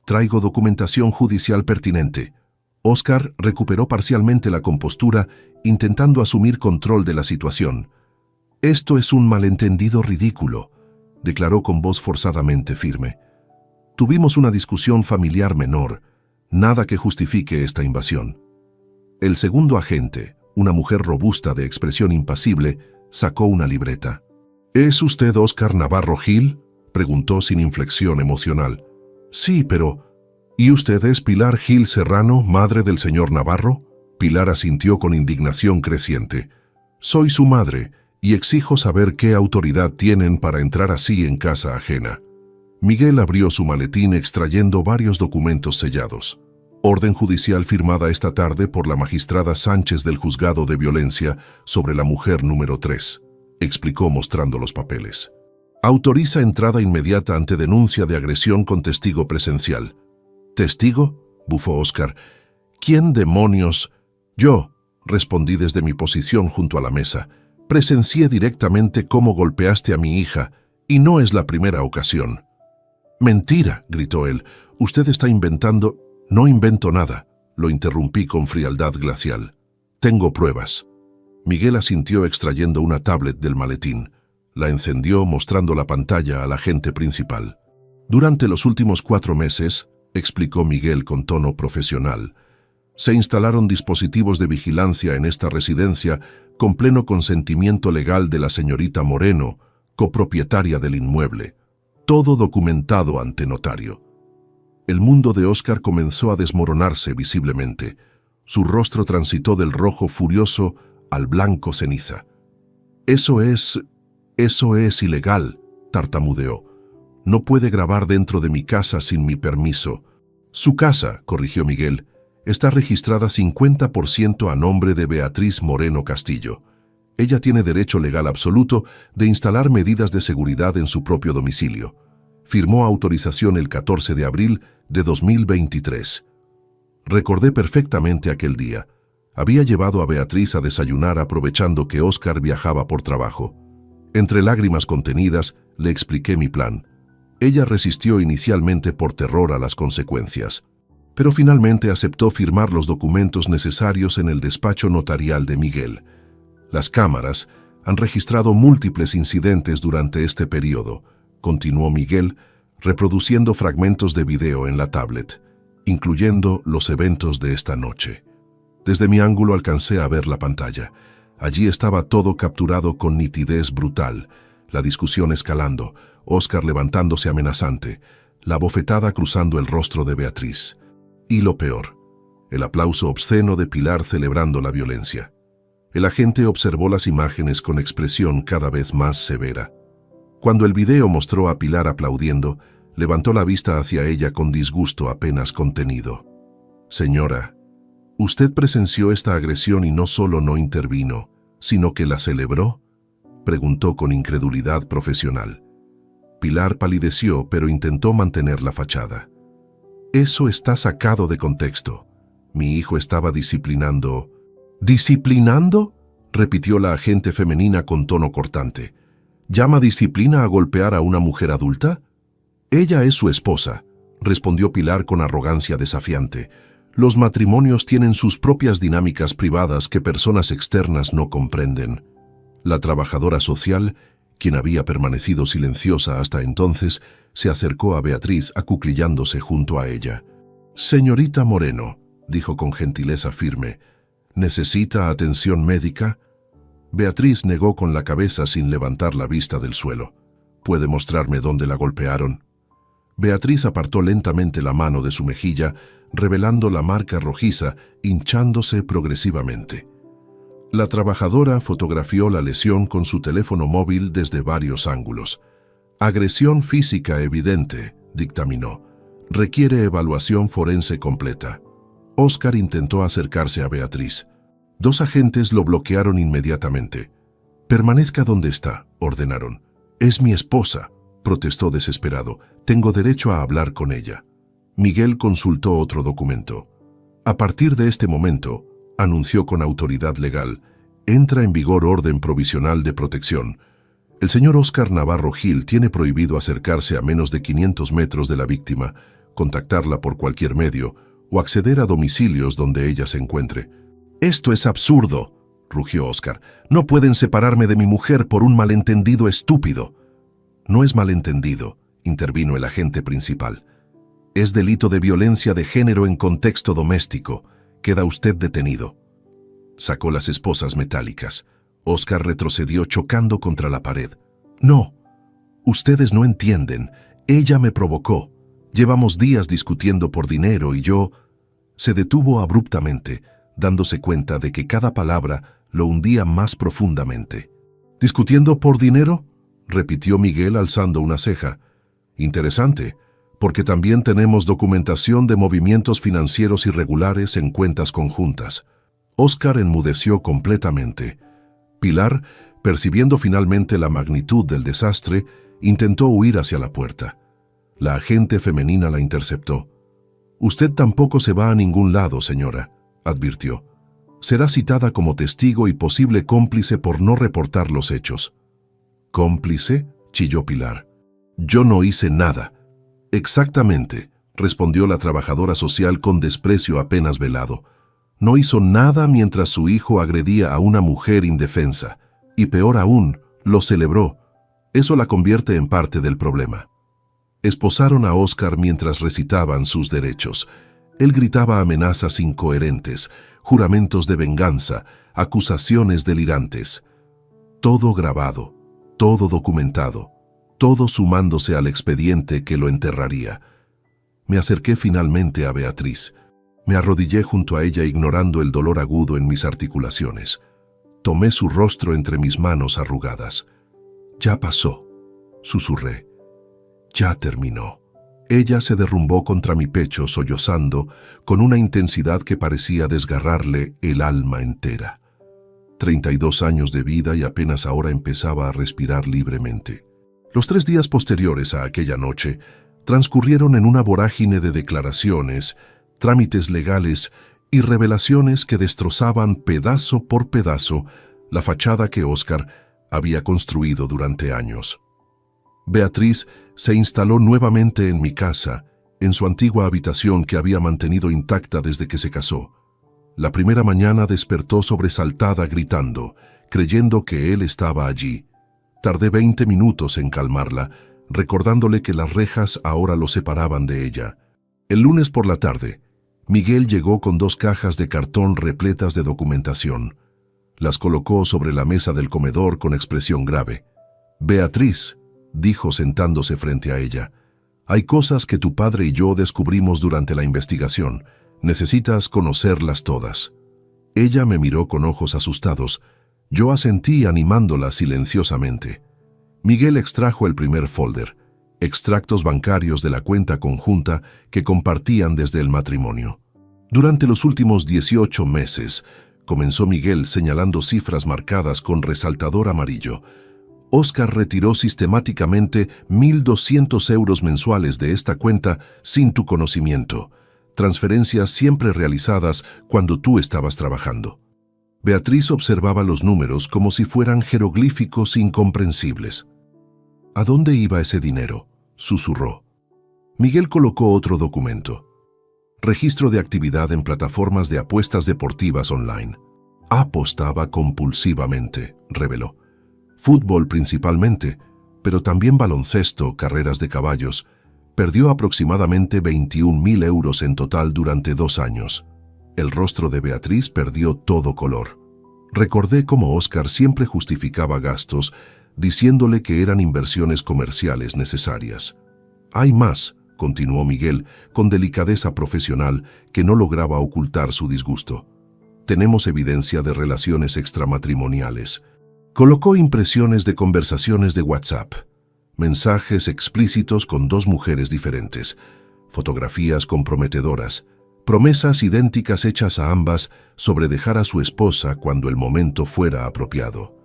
Traigo documentación judicial pertinente». Óscar recuperó parcialmente la compostura, intentando asumir control de la situación. «Esto es un malentendido ridículo», declaró con voz forzadamente firme. «Tuvimos una discusión familiar menor, nada que justifique esta invasión». El segundo agente, una mujer robusta de expresión impasible, sacó una libreta. «¿Es usted Óscar Navarro Gil?», preguntó sin inflexión emocional. «Sí, pero... ¿Y usted es Pilar Gil Serrano, madre del señor Navarro?». Pilar asintió con indignación creciente. «Soy su madre y exijo saber qué autoridad tienen para entrar así en casa ajena». Miguel abrió su maletín extrayendo varios documentos sellados. «Orden judicial firmada esta tarde por la magistrada Sánchez del Juzgado de Violencia sobre la mujer número 3», explicó mostrando los papeles. «Autoriza entrada inmediata ante denuncia de agresión con testigo presencial». «¿Testigo?», bufó Óscar. «¿Quién demonios?» «Yo», respondí desde mi posición junto a la mesa. «Presencié directamente cómo golpeaste a mi hija, y no es la primera ocasión». «Mentira», gritó él. «Usted está inventando...». «No invento nada», lo interrumpí con frialdad glacial. «Tengo pruebas». Miguel asintió extrayendo una tablet del maletín. La encendió mostrando la pantalla al agente principal. «Durante los últimos 4 meses», explicó Miguel con tono profesional, «se instalaron dispositivos de vigilancia en esta residencia con pleno consentimiento legal de la señorita Moreno, copropietaria del inmueble. Todo documentado ante notario». El mundo de Óscar comenzó a desmoronarse visiblemente. Su rostro transitó del rojo furioso al blanco ceniza. Eso es ilegal», tartamudeó. «No puede grabar dentro de mi casa sin mi permiso». «Su casa», corrigió Miguel, «está registrada 50% a nombre de Beatriz Moreno Castillo. Ella tiene derecho legal absoluto de instalar medidas de seguridad en su propio domicilio. Firmó autorización el 14 de abril de 2023. Recordé perfectamente aquel día. Había llevado a Beatriz a desayunar aprovechando que Óscar viajaba por trabajo. Entre lágrimas contenidas, le expliqué mi plan. Ella resistió inicialmente por terror a las consecuencias, pero finalmente aceptó firmar los documentos necesarios en el despacho notarial de Miguel. Las cámaras han registrado múltiples incidentes durante este periodo, continuó Miguel, reproduciendo fragmentos de video en la tablet, incluyendo los eventos de esta noche. Desde mi ángulo alcancé a ver la pantalla. Allí estaba todo capturado con nitidez brutal, la discusión escalando, Óscar levantándose amenazante, la bofetada cruzando el rostro de Beatriz. Y lo peor, el aplauso obsceno de Pilar celebrando la violencia. El agente observó las imágenes con expresión cada vez más severa. Cuando el video mostró a Pilar aplaudiendo, levantó la vista hacia ella con disgusto apenas contenido. «Señora, usted presenció esta agresión y no solo no intervino, sino que la celebró», preguntó con incredulidad profesional. Pilar palideció, pero intentó mantener la fachada. «Eso está sacado de contexto. Mi hijo estaba disciplinando». «¿Disciplinando?», repitió la agente femenina con tono cortante. «¿Llama disciplina a golpear a una mujer adulta?». «Ella es su esposa», respondió Pilar con arrogancia desafiante. «Los matrimonios tienen sus propias dinámicas privadas que personas externas no comprenden». La trabajadora social, quien había permanecido silenciosa hasta entonces, se acercó a Beatriz acuclillándose junto a ella. «Señorita Moreno», dijo con gentileza firme, «¿necesita atención médica?». Beatriz negó con la cabeza sin levantar la vista del suelo. «¿Puede mostrarme dónde la golpearon?». Beatriz apartó lentamente la mano de su mejilla, revelando la marca rojiza, hinchándose progresivamente. La trabajadora fotografió la lesión con su teléfono móvil desde varios ángulos. «Agresión física evidente», dictaminó. «Requiere evaluación forense completa». Óscar intentó acercarse a Beatriz. Dos agentes lo bloquearon inmediatamente. «Permanezca donde está», ordenaron. «Es mi esposa», protestó desesperado. «Tengo derecho a hablar con ella». Miguel consultó otro documento. «A partir de este momento», anunció con autoridad legal, «entra en vigor orden provisional de protección. El señor Óscar Navarro Gil tiene prohibido acercarse a menos de 500 metros de la víctima, contactarla por cualquier medio o acceder a domicilios donde ella se encuentre». «Esto es absurdo», rugió Óscar. «No pueden separarme de mi mujer por un malentendido estúpido». «No es malentendido», intervino el agente principal. «Es delito de violencia de género en contexto doméstico. Queda usted detenido». Sacó las esposas metálicas. Óscar retrocedió chocando contra la pared. «No, ustedes no entienden. Ella me provocó. Llevamos días discutiendo por dinero y yo...». Se detuvo abruptamente, dándose cuenta de que cada palabra lo hundía más profundamente. «¿Discutiendo por dinero?», repitió Miguel alzando una ceja. «Interesante, porque también tenemos documentación de movimientos financieros irregulares en cuentas conjuntas». Óscar enmudeció completamente. Pilar, percibiendo finalmente la magnitud del desastre, intentó huir hacia la puerta. La agente femenina la interceptó. «Usted tampoco se va a ningún lado, señora», advirtió. «Será citada como testigo y posible cómplice por no reportar los hechos». «¿Cómplice?», chilló Pilar. «Yo no hice nada». «Exactamente», respondió la trabajadora social con desprecio apenas velado. «No hizo nada mientras su hijo agredía a una mujer indefensa. Y peor aún, lo celebró. Eso la convierte en parte del problema». Esposaron a Óscar mientras recitaban sus derechos. Él gritaba amenazas incoherentes, juramentos de venganza, acusaciones delirantes. Todo grabado, todo documentado, todo sumándose al expediente que lo enterraría. Me acerqué finalmente a Beatriz. Me arrodillé junto a ella ignorando el dolor agudo en mis articulaciones. Tomé su rostro entre mis manos arrugadas. «Ya pasó», susurré. «Ya terminó». Ella se derrumbó contra mi pecho sollozando con una intensidad que parecía desgarrarle el alma entera. 32 años de vida y apenas ahora empezaba a respirar libremente. Los 3 días posteriores a aquella noche transcurrieron en una vorágine de declaraciones, trámites legales y revelaciones que destrozaban pedazo por pedazo la fachada que Óscar había construido durante años. Beatriz se instaló nuevamente en mi casa, en su antigua habitación que había mantenido intacta desde que se casó. La primera mañana despertó sobresaltada gritando, creyendo que él estaba allí. Tardé 20 minutos en calmarla, recordándole que las rejas ahora lo separaban de ella. El lunes por la tarde, Miguel llegó con 2 cajas de cartón repletas de documentación. Las colocó sobre la mesa del comedor con expresión grave. «Beatriz», dijo sentándose frente a ella, «hay cosas que tu padre y yo descubrimos durante la investigación. Necesitas conocerlas todas». Ella me miró con ojos asustados. Yo asentí animándola silenciosamente. Miguel extrajo el primer folder, extractos bancarios de la cuenta conjunta que compartían desde el matrimonio. Durante los últimos 18 meses, comenzó Miguel señalando cifras marcadas con resaltador amarillo. Óscar retiró sistemáticamente 1.200 euros mensuales de esta cuenta sin tu conocimiento, transferencias siempre realizadas cuando tú estabas trabajando. Beatriz observaba los números como si fueran jeroglíficos incomprensibles. ¿A dónde iba ese dinero?, susurró. Miguel colocó otro documento. Registro de actividad en plataformas de apuestas deportivas online. Apostaba compulsivamente, reveló. Fútbol principalmente, pero también baloncesto, carreras de caballos. Perdió aproximadamente 21.000 euros en total durante 2 años. El rostro de Beatriz perdió todo color. Recordé cómo Óscar siempre justificaba gastos, diciéndole que eran inversiones comerciales necesarias. «Hay más», continuó Miguel, con delicadeza profesional que no lograba ocultar su disgusto. «Tenemos evidencia de relaciones extramatrimoniales». Colocó impresiones de conversaciones de WhatsApp, mensajes explícitos con 2 mujeres diferentes, fotografías comprometedoras, promesas idénticas hechas a ambas sobre dejar a su esposa cuando el momento fuera apropiado.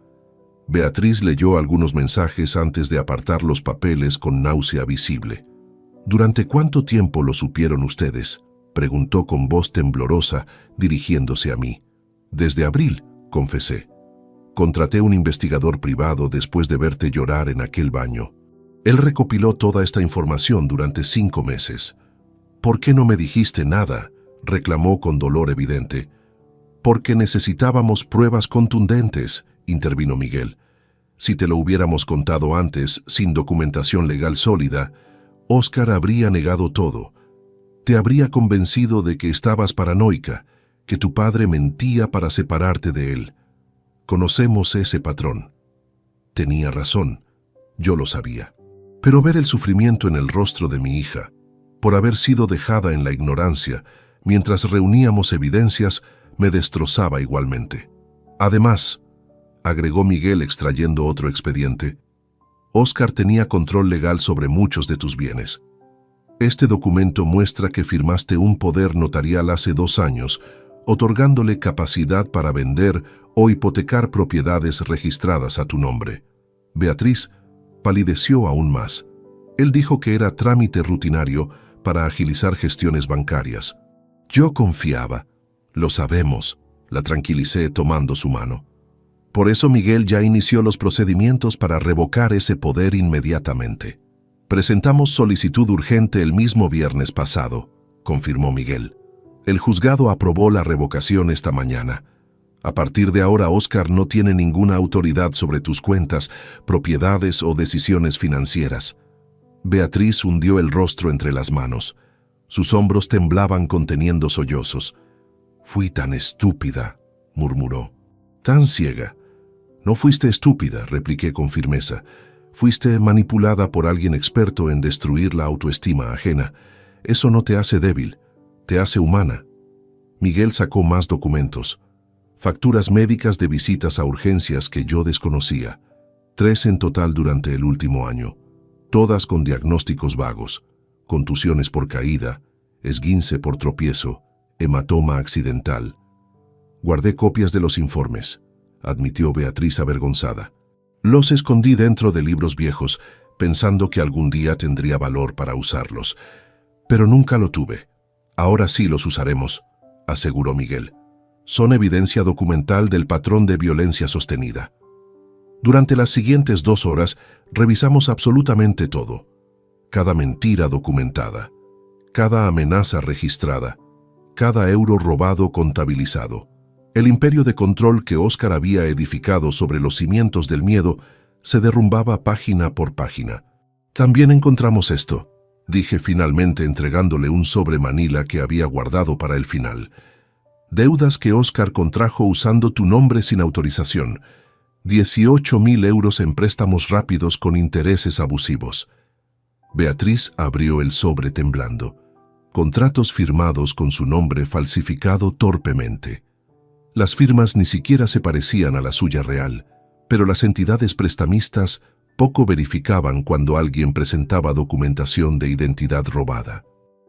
Beatriz leyó algunos mensajes antes de apartar los papeles con náusea visible. «¿Durante cuánto tiempo lo supieron ustedes?», preguntó con voz temblorosa, dirigiéndose a mí. «Desde abril», confesé. «Contraté un investigador privado después de verte llorar en aquel baño. Él recopiló toda esta información durante 5 meses. «¿Por qué no me dijiste nada?», reclamó con dolor evidente. «Porque necesitábamos pruebas contundentes», intervino Miguel. «Si te lo hubiéramos contado antes, sin documentación legal sólida, Óscar habría negado todo. Te habría convencido de que estabas paranoica, que tu padre mentía para separarte de él. Conocemos ese patrón». Tenía razón, yo lo sabía. Pero ver el sufrimiento en el rostro de mi hija, por haber sido dejada en la ignorancia mientras reuníamos evidencias, me destrozaba igualmente. «Además», agregó Miguel extrayendo otro expediente, «Óscar tenía control legal sobre muchos de tus bienes. Este documento muestra que firmaste un poder notarial hace 2 años, otorgándole capacidad para vender o hipotecar propiedades registradas a tu nombre». Beatriz palideció aún más. Él dijo que era trámite rutinario para agilizar gestiones bancarias. Yo confiaba. «Lo sabemos», la tranquilicé tomando su mano. «Por eso Miguel ya inició los procedimientos para revocar ese poder inmediatamente. Presentamos solicitud urgente el mismo viernes pasado», confirmó Miguel. «El juzgado aprobó la revocación esta mañana. A partir de ahora, Óscar no tiene ninguna autoridad sobre tus cuentas, propiedades o decisiones financieras». Beatriz hundió el rostro entre las manos. Sus hombros temblaban conteniendo sollozos. «Fui tan estúpida», murmuró. «Tan ciega». «No fuiste estúpida», repliqué con firmeza. «Fuiste manipulada por alguien experto en destruir la autoestima ajena. Eso no te hace débil, te hace humana». Miguel sacó más documentos. Facturas médicas de visitas a urgencias que yo desconocía. 3 en total durante el último año. Todas con diagnósticos vagos. Contusiones por caída, esguince por tropiezo, hematoma accidental. Guardé copias de los informes, admitió Beatriz avergonzada. Los escondí dentro de libros viejos, pensando que algún día tendría valor para usarlos. Pero nunca lo tuve. Ahora sí los usaremos, aseguró Miguel. Son evidencia documental del patrón de violencia sostenida. Durante las siguientes 2 horas revisamos absolutamente todo. Cada mentira documentada, cada amenaza registrada, cada euro robado contabilizado. El imperio de control que Óscar había edificado sobre los cimientos del miedo se derrumbaba página por página. También encontramos esto, dije finalmente entregándole un sobre manila que había guardado para el final. Deudas que Óscar contrajo usando tu nombre sin autorización. 18.000 euros en préstamos rápidos con intereses abusivos. Beatriz abrió el sobre temblando. Contratos firmados con su nombre falsificado torpemente. Las firmas ni siquiera se parecían a la suya real, pero las entidades prestamistas poco verificaban cuando alguien presentaba documentación de identidad robada.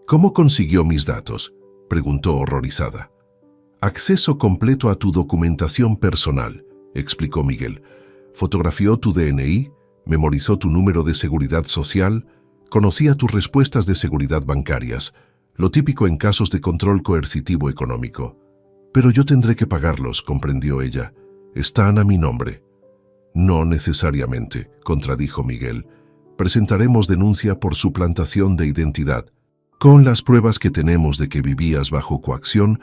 ¿Cómo consiguió mis datos?, preguntó horrorizada. Acceso completo a tu documentación personal, explicó Miguel. Fotografió tu DNI, memorizó tu número de seguridad social, conocía tus respuestas de seguridad bancarias, lo típico en casos de control coercitivo económico. Pero yo tendré que pagarlos, comprendió ella. Están a mi nombre. No necesariamente, contradijo Miguel. Presentaremos denuncia por suplantación de identidad. Con las pruebas que tenemos de que vivías bajo coacción,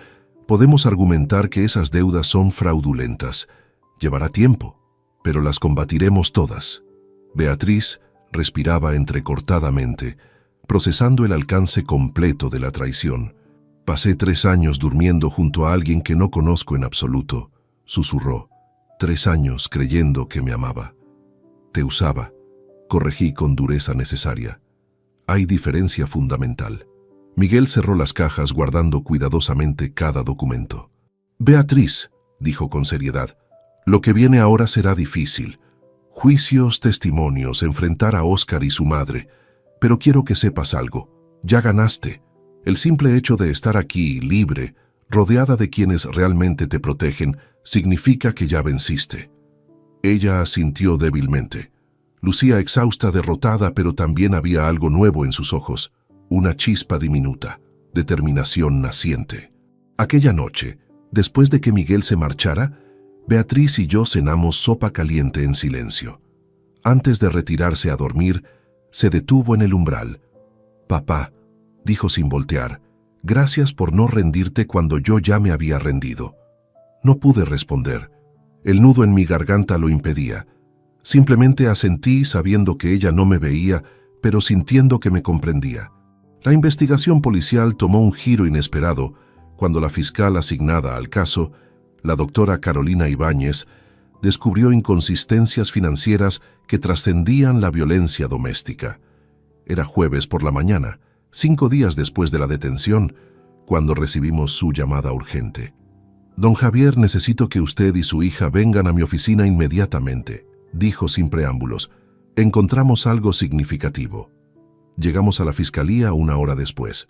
podemos argumentar que esas deudas son fraudulentas. Llevará tiempo, pero las combatiremos todas. Beatriz respiraba entrecortadamente, procesando el alcance completo de la traición. Pasé 3 años durmiendo junto a alguien que no conozco en absoluto, susurró. 3 años creyendo que me amaba. Te usaba, corregí con dureza necesaria. Hay diferencia fundamental. Miguel cerró las cajas guardando cuidadosamente cada documento. Beatriz, dijo con seriedad, lo que viene ahora será difícil. Juicios, testimonios, enfrentar a Óscar y su madre. Pero quiero que sepas algo. Ya ganaste. El simple hecho de estar aquí, libre, rodeada de quienes realmente te protegen, significa que ya venciste. Ella asintió débilmente. Lucía exhausta, derrotada, pero también había algo nuevo en sus ojos. Una chispa diminuta, determinación naciente. Aquella noche, después de que Miguel se marchara, Beatriz y yo cenamos sopa caliente en silencio. Antes de retirarse a dormir, se detuvo en el umbral. «Papá», dijo sin voltear, «gracias por no rendirte cuando yo ya me había rendido». No pude responder. El nudo en mi garganta lo impedía. Simplemente asentí sabiendo que ella no me veía, pero sintiendo que me comprendía. La investigación policial tomó un giro inesperado cuando la fiscal asignada al caso, la doctora Carolina Ibáñez, descubrió inconsistencias financieras que trascendían la violencia doméstica. Era jueves por la mañana, 5 días después de la detención, cuando recibimos su llamada urgente. «Don Javier, necesito que usted y su hija vengan a mi oficina inmediatamente», dijo sin preámbulos. «Encontramos algo significativo». Llegamos a la fiscalía 1 hora después.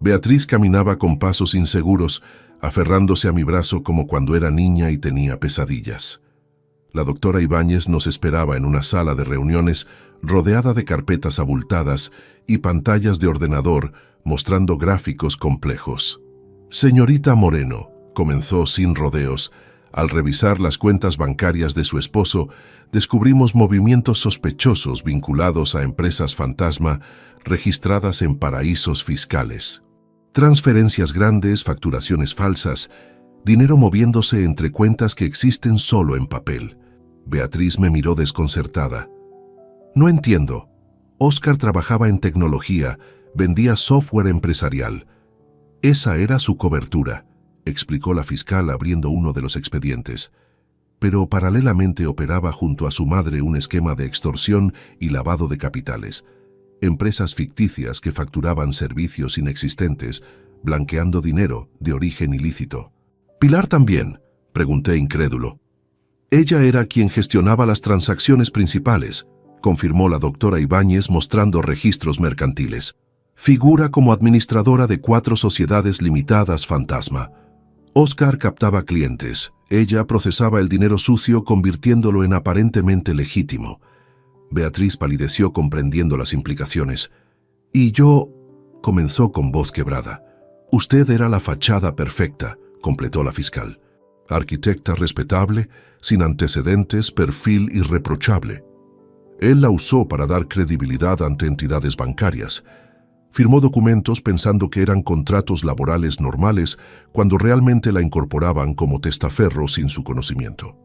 Beatriz caminaba con pasos inseguros, aferrándose a mi brazo como cuando era niña y tenía pesadillas. La doctora Ibáñez nos esperaba en una sala de reuniones rodeada de carpetas abultadas y pantallas de ordenador mostrando gráficos complejos. «Señorita Moreno», comenzó sin rodeos, al revisar las cuentas bancarias de su esposo, descubrimos movimientos sospechosos vinculados a empresas fantasma registradas en paraísos fiscales. Transferencias grandes, facturaciones falsas, dinero moviéndose entre cuentas que existen solo en papel. Beatriz me miró desconcertada. «No entiendo. Óscar trabajaba en tecnología, vendía software empresarial. Esa era su cobertura», explicó la fiscal abriendo uno de los expedientes. Pero paralelamente operaba junto a su madre un esquema de extorsión y lavado de capitales. Empresas ficticias que facturaban servicios inexistentes, blanqueando dinero de origen ilícito. «¿Pilar también?», pregunté incrédulo. «Ella era quien gestionaba las transacciones principales», confirmó la doctora Ibáñez mostrando registros mercantiles. «Figura como administradora de 4 sociedades limitadas fantasma. Óscar captaba clientes. Ella procesaba el dinero sucio convirtiéndolo en aparentemente legítimo». Beatriz palideció comprendiendo las implicaciones. «Y yo», comenzó con voz quebrada. «Usted era la fachada perfecta», completó la fiscal. Arquitecta respetable, sin antecedentes, perfil irreprochable. Él la usó para dar credibilidad ante entidades bancarias. Firmó documentos pensando que eran contratos laborales normales cuando realmente la incorporaban como testaferro sin su conocimiento.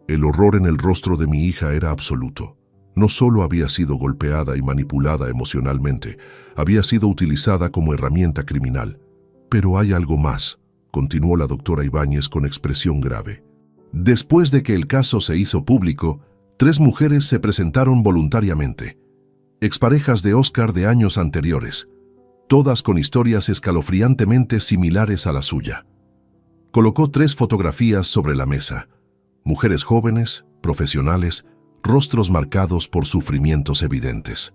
El horror en el rostro de mi hija era absoluto. No solo había sido golpeada y manipulada emocionalmente, había sido utilizada como herramienta criminal. Pero hay algo más, continuó la doctora Ibáñez con expresión grave. Después de que el caso se hizo público, 3 mujeres se presentaron voluntariamente. Exparejas de Óscar de años anteriores, todas con historias escalofriantemente similares a la suya. Colocó 3 fotografías sobre la mesa. Mujeres jóvenes, profesionales, rostros marcados por sufrimientos evidentes.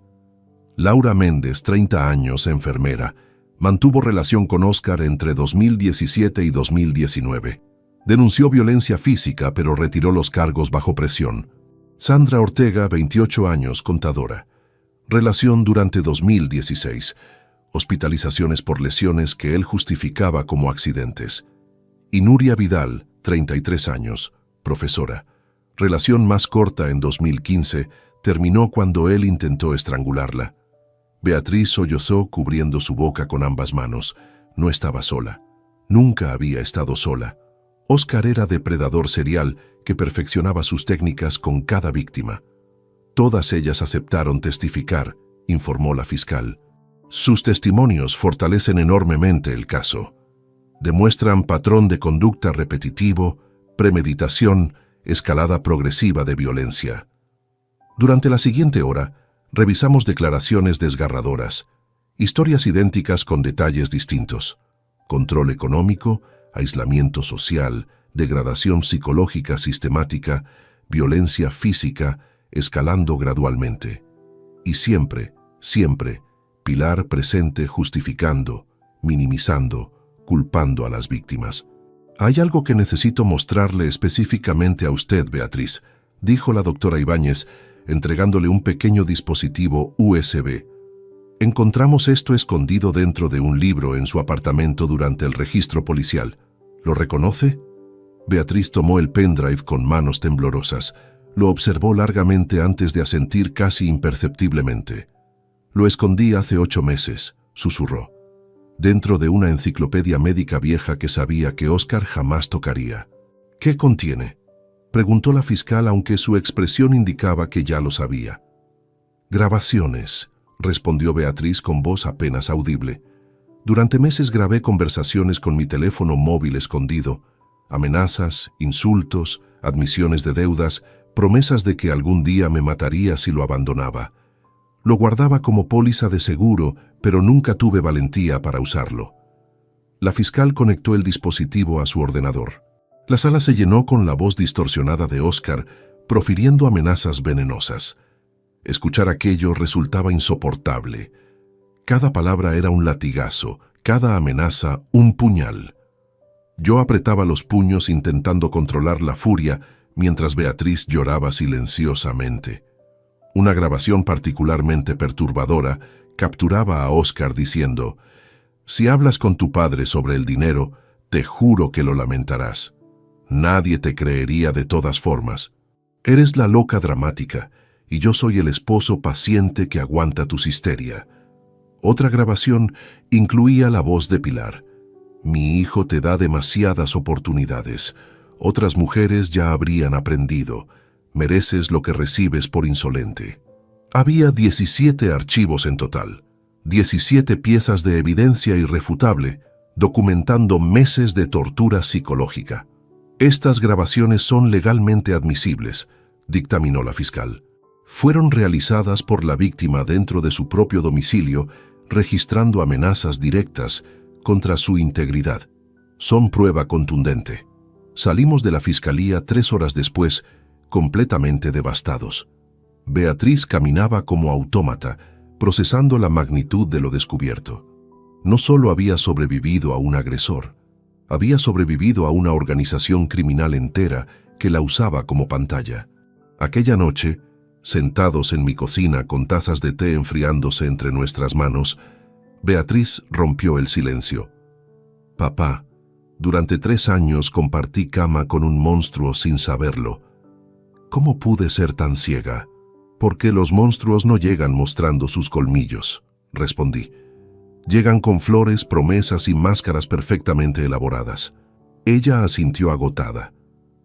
Laura Méndez, 30 años, enfermera, mantuvo relación con Óscar entre 2017 y 2019. Denunció violencia física, pero retiró los cargos bajo presión. Sandra Ortega, 28 años, contadora. Relación durante 2016. Hospitalizaciones por lesiones que él justificaba como accidentes. Y Nuria Vidal, 33 años, profesora. Relación más corta en 2015, terminó cuando él intentó estrangularla. Beatriz sollozó cubriendo su boca con ambas manos. No estaba sola. Nunca había estado sola. Óscar era depredador serial que perfeccionaba sus técnicas con cada víctima. Todas ellas aceptaron testificar, informó la fiscal. Sus testimonios fortalecen enormemente el caso. Demuestran patrón de conducta repetitivo, premeditación, escalada progresiva de violencia. Durante la siguiente hora, revisamos declaraciones desgarradoras, historias idénticas con detalles distintos. Control económico, aislamiento social, degradación psicológica sistemática, violencia física, escalando gradualmente. Y siempre, Pilar presente justificando, minimizando, culpando a las víctimas. «Hay algo que necesito mostrarle específicamente a usted, Beatriz», dijo la doctora Ibáñez, entregándole un pequeño dispositivo USB. «Encontramos esto escondido dentro de un libro en su apartamento durante el registro policial. ¿Lo reconoce?» Beatriz tomó el pendrive con manos temblorosas. Lo observó largamente antes de asentir casi imperceptiblemente. «Lo escondí hace 8 meses», susurró. «Dentro de una enciclopedia médica vieja que sabía que Óscar jamás tocaría». «¿Qué contiene?», preguntó la fiscal, aunque su expresión indicaba que ya lo sabía. «Grabaciones», respondió Beatriz con voz apenas audible. «Durante meses grabé conversaciones con mi teléfono móvil escondido, amenazas, insultos, admisiones de deudas, promesas de que algún día me mataría si lo abandonaba. Lo guardaba como póliza de seguro, pero nunca tuve valentía para usarlo». La fiscal conectó el dispositivo a su ordenador. La sala se llenó con la voz distorsionada de Óscar, profiriendo amenazas venenosas. Escuchar aquello resultaba insoportable. Cada palabra era un latigazo, cada amenaza un puñal. Yo apretaba los puños intentando controlar la furia, mientras Beatriz lloraba silenciosamente. Una grabación particularmente perturbadora capturaba a Óscar diciendo: «Si hablas con tu padre sobre el dinero, te juro que lo lamentarás. Nadie te creería de todas formas. Eres la loca dramática, y yo soy el esposo paciente que aguanta tu histeria». Otra grabación incluía la voz de Pilar: «Mi hijo te da demasiadas oportunidades. Otras mujeres ya habrían aprendido. Mereces lo que recibes por insolente». Había 17 archivos en total, 17 piezas de evidencia irrefutable, documentando meses de tortura psicológica. «Estas grabaciones son legalmente admisibles», dictaminó la fiscal. «Fueron realizadas por la víctima dentro de su propio domicilio, registrando amenazas directas contra su integridad. Son prueba contundente». Salimos de la fiscalía 3 horas después, completamente devastados. Beatriz caminaba como autómata, procesando la magnitud de lo descubierto. No solo había sobrevivido a un agresor, había sobrevivido a una organización criminal entera que la usaba como pantalla. Aquella noche, sentados en mi cocina con tazas de té enfriándose entre nuestras manos, Beatriz rompió el silencio. «Papá», Durante 3 años compartí cama con un monstruo sin saberlo. ¿Cómo pude ser tan ciega? Porque los monstruos no llegan mostrando sus colmillos, respondí. Llegan con flores, promesas y máscaras perfectamente elaboradas. Ella asintió agotada.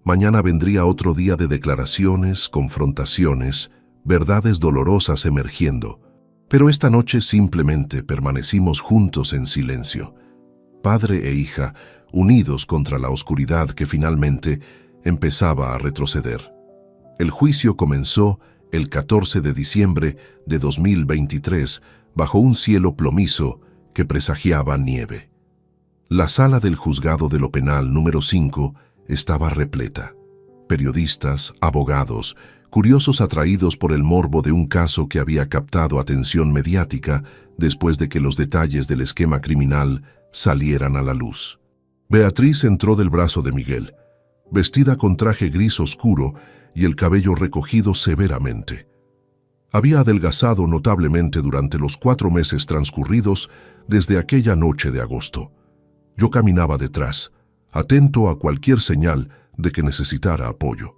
Mañana vendría otro día de declaraciones, confrontaciones, verdades dolorosas emergiendo. Pero esta noche simplemente permanecimos juntos en silencio. Padre e hija, unidos contra la oscuridad que finalmente empezaba a retroceder. El juicio comenzó el 14 de diciembre de 2023 bajo un cielo plomizo que presagiaba nieve. La sala del juzgado de lo penal número 5 estaba repleta. Periodistas, abogados, curiosos atraídos por el morbo de un caso que había captado atención mediática después de que los detalles del esquema criminal salieran a la luz. Beatriz entró del brazo de Miguel, vestida con traje gris oscuro y el cabello recogido severamente. Había adelgazado notablemente durante los 4 meses transcurridos desde aquella noche de agosto. Yo caminaba detrás, atento a cualquier señal de que necesitara apoyo.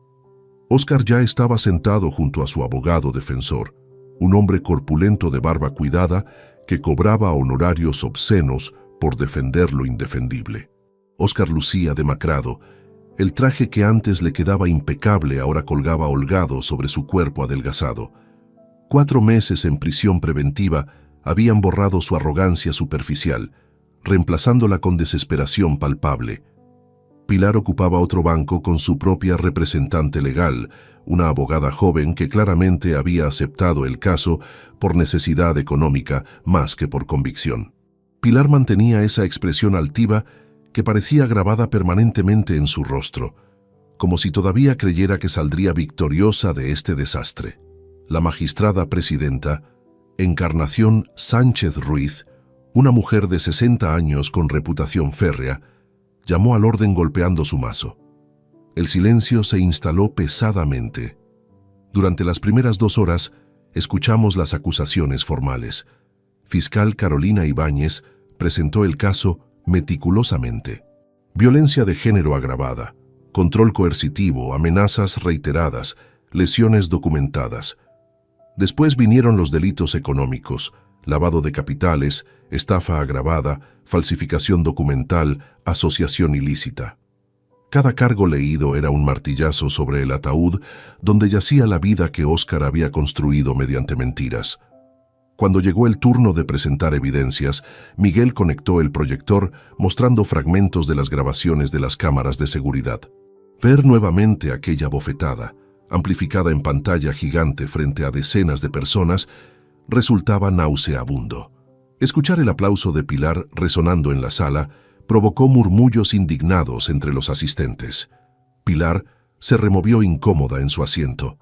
Óscar ya estaba sentado junto a su abogado defensor, un hombre corpulento de barba cuidada que cobraba honorarios obscenos por defender lo indefendible. Óscar lucía demacrado. El traje que antes le quedaba impecable ahora colgaba holgado sobre su cuerpo adelgazado. 4 meses en prisión preventiva habían borrado su arrogancia superficial, reemplazándola con desesperación palpable. Pilar ocupaba otro banco con su propia representante legal, una abogada joven que claramente había aceptado el caso por necesidad económica más que por convicción. Pilar mantenía esa expresión altiva que parecía grabada permanentemente en su rostro, como si todavía creyera que saldría victoriosa de este desastre. La magistrada presidenta, Encarnación Sánchez Ruiz, una mujer de 60 años con reputación férrea, llamó al orden golpeando su mazo. El silencio se instaló pesadamente. Durante las primeras 2 horas, escuchamos las acusaciones formales. Fiscal Carolina Ibáñez presentó el caso meticulosamente. Violencia de género agravada, control coercitivo, amenazas reiteradas, lesiones documentadas. Después vinieron los delitos económicos, lavado de capitales, estafa agravada, falsificación documental, asociación ilícita. Cada cargo leído era un martillazo sobre el ataúd donde yacía la vida que Óscar había construido mediante mentiras. Cuando llegó el turno de presentar evidencias, Miguel conectó el proyector mostrando fragmentos de las grabaciones de las cámaras de seguridad. Ver nuevamente aquella bofetada, amplificada en pantalla gigante frente a decenas de personas, resultaba nauseabundo. Escuchar el aplauso de Pilar resonando en la sala provocó murmullos indignados entre los asistentes. Pilar se removió incómoda en su asiento.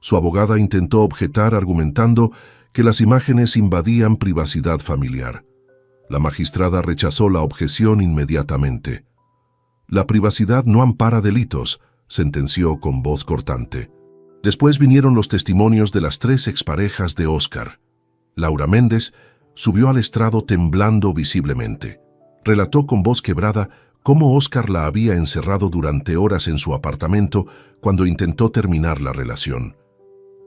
Su abogada intentó objetar argumentando que las imágenes invadían privacidad familiar. La magistrada rechazó la objeción inmediatamente. La privacidad no ampara delitos, sentenció con voz cortante. Después vinieron los testimonios de las 3 exparejas de Óscar. Laura Méndez subió al estrado temblando visiblemente. Relató con voz quebrada cómo Óscar la había encerrado durante horas en su apartamento cuando intentó terminar la relación.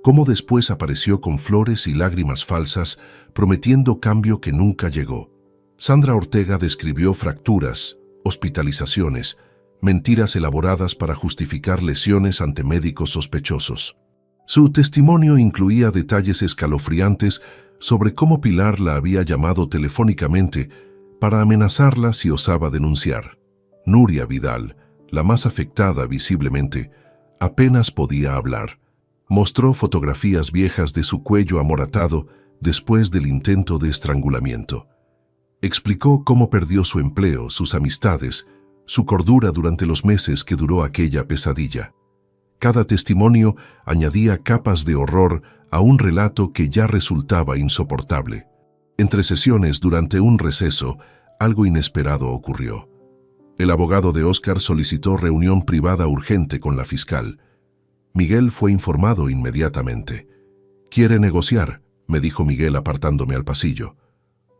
Cómo después apareció con flores y lágrimas falsas, prometiendo cambio que nunca llegó. Sandra Ortega describió fracturas, hospitalizaciones, mentiras elaboradas para justificar lesiones ante médicos sospechosos. Su testimonio incluía detalles escalofriantes sobre cómo Pilar la había llamado telefónicamente para amenazarla si osaba denunciar. Nuria Vidal, la más afectada visiblemente, apenas podía hablar. Mostró fotografías viejas de su cuello amoratado después del intento de estrangulamiento. Explicó cómo perdió su empleo, sus amistades, su cordura durante los meses que duró aquella pesadilla. Cada testimonio añadía capas de horror a un relato que ya resultaba insoportable. Entre sesiones, durante un receso, algo inesperado ocurrió. El abogado de Óscar solicitó reunión privada urgente con la fiscal. Miguel fue informado inmediatamente. «¿Quiere negociar?», me dijo Miguel apartándome al pasillo.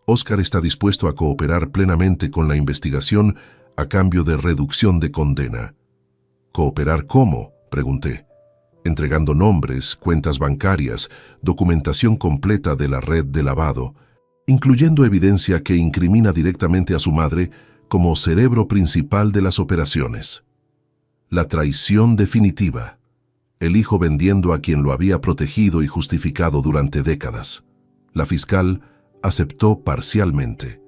«Óscar está dispuesto a cooperar plenamente con la investigación a cambio de reducción de condena. ¿Cooperar cómo?, pregunté. Entregando nombres, cuentas bancarias, documentación completa de la red de lavado, incluyendo evidencia que incrimina directamente a su madre como cerebro principal de las operaciones. La traición definitiva. El hijo vendiendo a quien lo había protegido y justificado durante décadas. La fiscal aceptó parcialmente.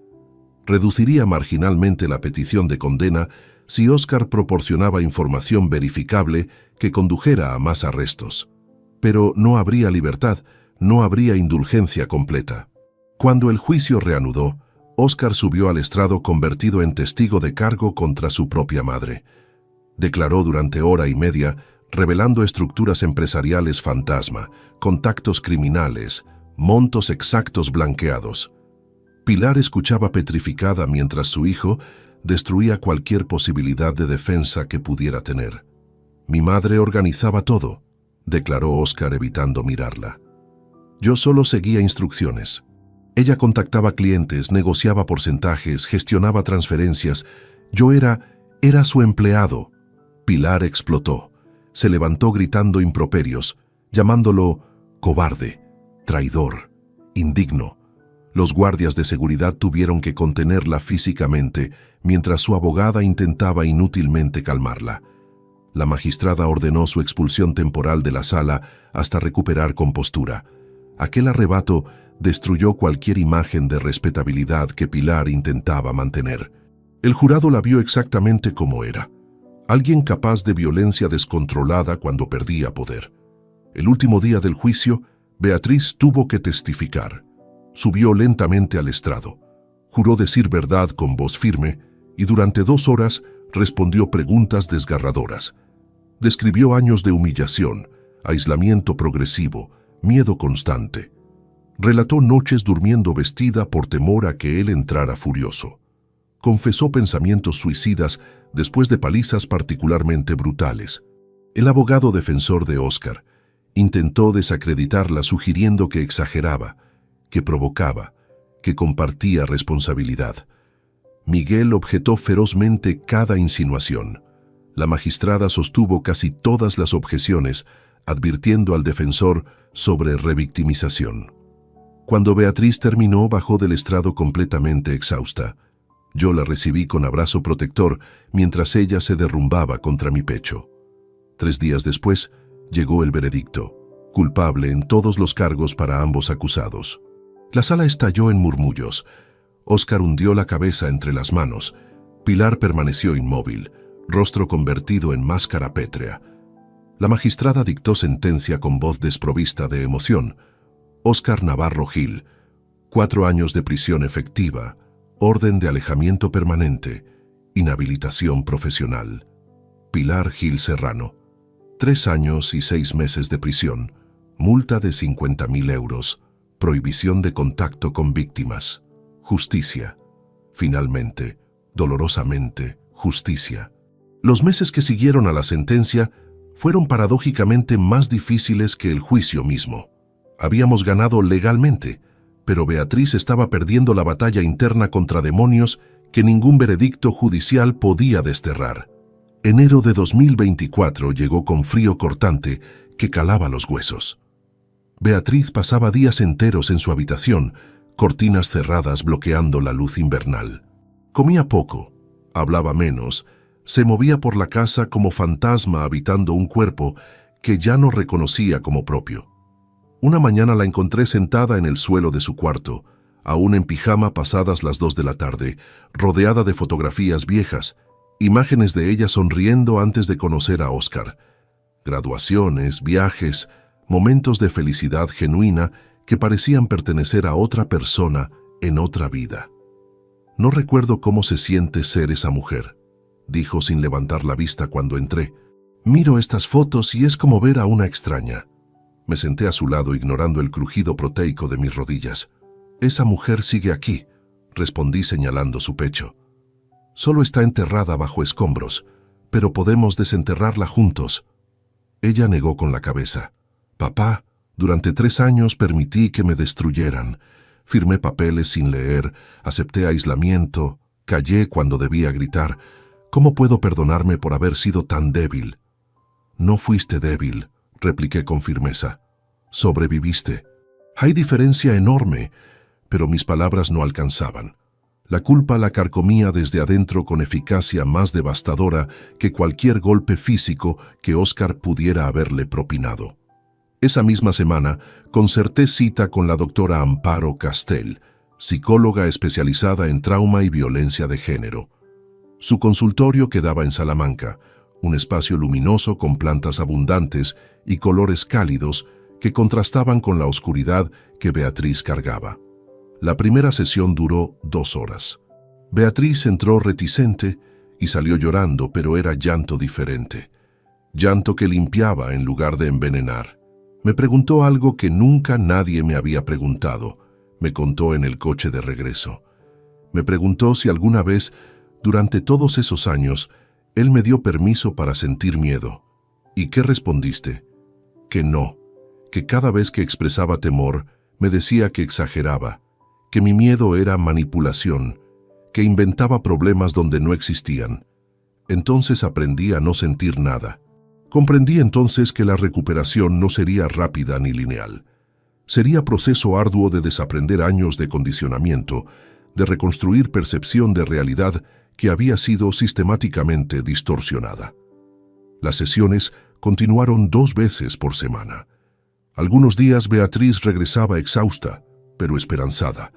Reduciría marginalmente la petición de condena si Oscar proporcionaba información verificable que condujera a más arrestos. Pero no habría libertad, no habría indulgencia completa. Cuando el juicio reanudó, Oscar subió al estrado convertido en testigo de cargo contra su propia madre. Declaró durante hora y media, revelando estructuras empresariales fantasma, contactos criminales, montos exactos blanqueados. Pilar escuchaba petrificada mientras su hijo destruía cualquier posibilidad de defensa que pudiera tener. Mi madre organizaba todo, declaró Oscar evitando mirarla. Yo solo seguía instrucciones. Ella contactaba clientes, negociaba porcentajes, gestionaba transferencias. Yo era su empleado. Pilar explotó. Se levantó gritando improperios, llamándolo cobarde, traidor, indigno. Los guardias de seguridad tuvieron que contenerla físicamente mientras su abogada intentaba inútilmente calmarla. La magistrada ordenó su expulsión temporal de la sala hasta recuperar compostura. Aquel arrebato destruyó cualquier imagen de respetabilidad que Pilar intentaba mantener. El jurado la vio exactamente como era. Alguien capaz de violencia descontrolada cuando perdía poder. El último día del juicio, Beatriz tuvo que testificar. Subió lentamente al estrado. Juró decir verdad con voz firme y durante 2 horas respondió preguntas desgarradoras. Describió años de humillación, aislamiento progresivo, miedo constante. Relató noches durmiendo vestida por temor a que él entrara furioso. Confesó pensamientos suicidas después de palizas particularmente brutales. El abogado defensor de Oscar intentó desacreditarla sugiriendo que exageraba, que provocaba, que compartía responsabilidad. Miguel objetó ferozmente cada insinuación. La magistrada sostuvo casi todas las objeciones, advirtiendo al defensor sobre revictimización. Cuando Beatriz terminó, bajó del estrado completamente exhausta. Yo la recibí con abrazo protector mientras ella se derrumbaba contra mi pecho. 3 días después, llegó el veredicto, culpable en todos los cargos para ambos acusados. La sala estalló en murmullos. Oscar hundió la cabeza entre las manos. Pilar permaneció inmóvil, rostro convertido en máscara pétrea. La magistrada dictó sentencia con voz desprovista de emoción. Oscar Navarro Gil, 4 años de prisión efectiva, orden de alejamiento permanente, inhabilitación profesional. Pilar Gil Serrano, 3 años y 6 meses de prisión, multa de 50.000 euros, prohibición de contacto con víctimas. Justicia. Finalmente, dolorosamente, justicia. Los meses que siguieron a la sentencia fueron paradójicamente más difíciles que el juicio mismo. Habíamos ganado legalmente, pero Beatriz estaba perdiendo la batalla interna contra demonios que ningún veredicto judicial podía desterrar. Enero de 2024 llegó con frío cortante que calaba los huesos. Beatriz pasaba días enteros en su habitación, cortinas cerradas bloqueando la luz invernal. Comía poco, hablaba menos, se movía por la casa como fantasma habitando un cuerpo que ya no reconocía como propio. Una mañana la encontré sentada en el suelo de su cuarto, aún en pijama pasadas las 2 de la tarde, rodeada de fotografías viejas, imágenes de ella sonriendo antes de conocer a Oscar. Graduaciones, viajes, momentos de felicidad genuina que parecían pertenecer a otra persona en otra vida. No recuerdo cómo se siente ser esa mujer, dijo sin levantar la vista cuando entré. Miro estas fotos y es como ver a una extraña. Me senté a su lado ignorando el crujido proteico de mis rodillas. Esa mujer sigue aquí, respondí señalando su pecho. Solo está enterrada bajo escombros, pero podemos desenterrarla juntos. Ella negó con la cabeza. Papá, durante 3 años permití que me destruyeran. Firmé papeles sin leer, acepté aislamiento. Callé cuando debía gritar. ¿Cómo puedo perdonarme por haber sido tan débil? No fuiste débil, repliqué con firmeza. Sobreviviste. Hay diferencia enorme, pero mis palabras no alcanzaban. La culpa la carcomía desde adentro con eficacia más devastadora que cualquier golpe físico que Oscar pudiera haberle propinado. Esa misma semana, concerté cita con la doctora Amparo Castel, psicóloga especializada en trauma y violencia de género. Su consultorio quedaba en Salamanca, un espacio luminoso con plantas abundantes y colores cálidos que contrastaban con la oscuridad que Beatriz cargaba. La primera sesión duró 2 horas. Beatriz entró reticente y salió llorando, pero era llanto diferente. Llanto que limpiaba en lugar de envenenar. Me preguntó algo que nunca nadie me había preguntado. Me contó en el coche de regreso. Me preguntó si alguna vez, durante todos esos años, él me dio permiso para sentir miedo. ¿Y qué respondiste? Que no, que cada vez que expresaba temor, me decía que exageraba, que mi miedo era manipulación, que inventaba problemas donde no existían. Entonces aprendí a no sentir nada. Comprendí entonces que la recuperación no sería rápida ni lineal. Sería proceso arduo de desaprender años de condicionamiento, de reconstruir percepción de realidad que había sido sistemáticamente distorsionada. Las sesiones continuaron 2 veces por semana. Algunos días Beatriz regresaba exhausta, pero esperanzada.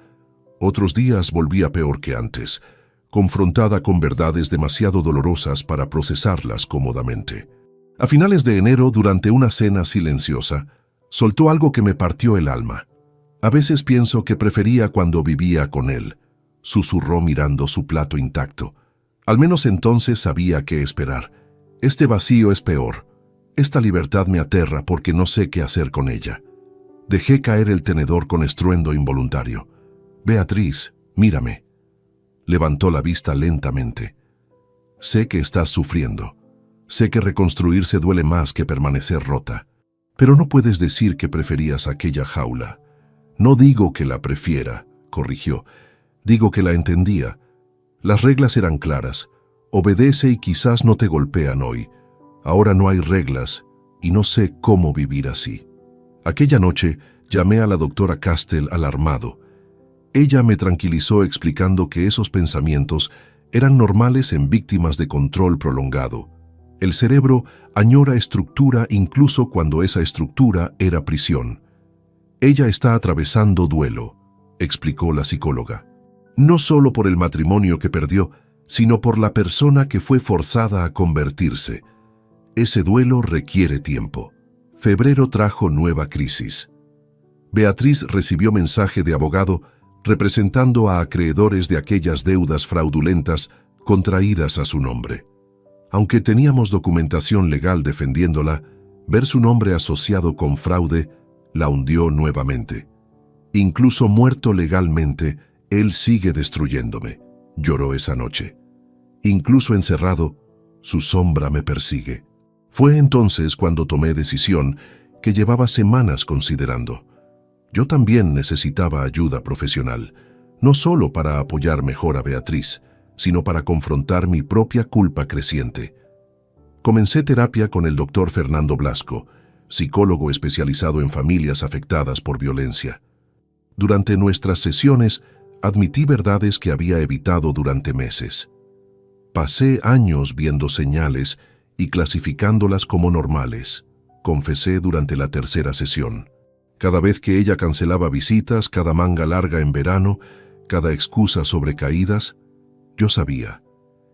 Otros días volvía peor que antes, confrontada con verdades demasiado dolorosas para procesarlas cómodamente. A finales de enero, durante una cena silenciosa, soltó algo que me partió el alma. A veces pienso que prefería cuando vivía con él, susurró mirando su plato intacto. Al menos entonces sabía qué esperar. Este vacío es peor. Esta libertad me aterra porque no sé qué hacer con ella. Dejé caer el tenedor con estruendo involuntario. Beatriz, mírame. Levantó la vista lentamente. Sé que estás sufriendo. Sé que reconstruirse duele más que permanecer rota. Pero no puedes decir que preferías aquella jaula. No digo que la prefiera, corrigió. Digo que la entendía. Las reglas eran claras. Obedece y quizás no te golpean hoy. Ahora no hay reglas y no sé cómo vivir así. Aquella noche llamé a la doctora Castel alarmado. Ella me tranquilizó explicando que esos pensamientos eran normales en víctimas de control prolongado. El cerebro añora estructura incluso cuando esa estructura era prisión. Ella está atravesando duelo, explicó la psicóloga. No solo por el matrimonio que perdió, sino por la persona que fue forzada a convertirse. Ese duelo requiere tiempo. Febrero trajo nueva crisis. Beatriz recibió mensaje de abogado representando a acreedores de aquellas deudas fraudulentas contraídas a su nombre. Aunque teníamos documentación legal defendiéndola, ver su nombre asociado con fraude la hundió nuevamente. Incluso muerto legalmente, él sigue destruyéndome, lloró esa noche. Incluso encerrado, su sombra me persigue. Fue entonces cuando tomé decisión que llevaba semanas considerando. Yo también necesitaba ayuda profesional, no solo para apoyar mejor a Beatriz, sino para confrontar mi propia culpa creciente. Comencé terapia con el doctor Fernando Blasco, psicólogo especializado en familias afectadas por violencia. Durante nuestras sesiones, admití verdades que había evitado durante meses. Pasé años viendo señales y clasificándolas como normales, confesé durante la tercera sesión. Cada vez que ella cancelaba visitas, cada manga larga en verano, cada excusa sobre caídas, yo sabía.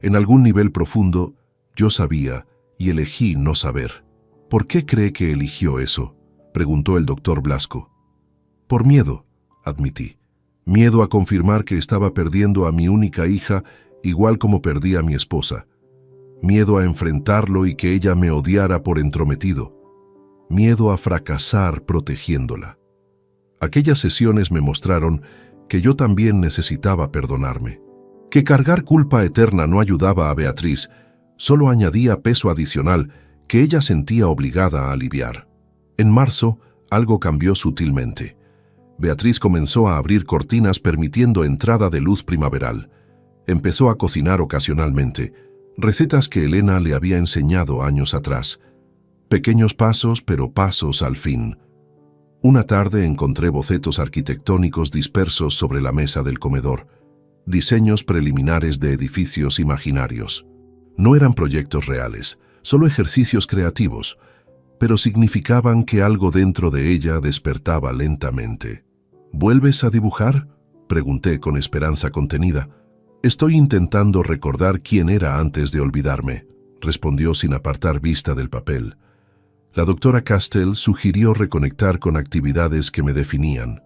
En algún nivel profundo, yo sabía y elegí no saber. ¿Por qué cree que eligió eso?, preguntó el doctor Blasco. Por miedo, admití. Miedo a confirmar que estaba perdiendo a mi única hija igual como perdí a mi esposa. Miedo a enfrentarlo y que ella me odiara por entrometido. Miedo a fracasar protegiéndola. Aquellas sesiones me mostraron que yo también necesitaba perdonarme. Que cargar culpa eterna no ayudaba a Beatriz, solo añadía peso adicional que ella sentía obligada a aliviar. En marzo, algo cambió sutilmente. Beatriz comenzó a abrir cortinas permitiendo entrada de luz primaveral. Empezó a cocinar ocasionalmente, recetas que Elena le había enseñado años atrás. Pequeños pasos, pero pasos al fin. Una tarde encontré bocetos arquitectónicos dispersos sobre la mesa del comedor, diseños preliminares de edificios imaginarios. No eran proyectos reales, solo ejercicios creativos, pero significaban que algo dentro de ella despertaba lentamente. ¿Vuelves a dibujar?, pregunté con esperanza contenida. Estoy intentando recordar quién era antes de olvidarme, respondió sin apartar vista del papel. La doctora Castell sugirió reconectar con actividades que me definían.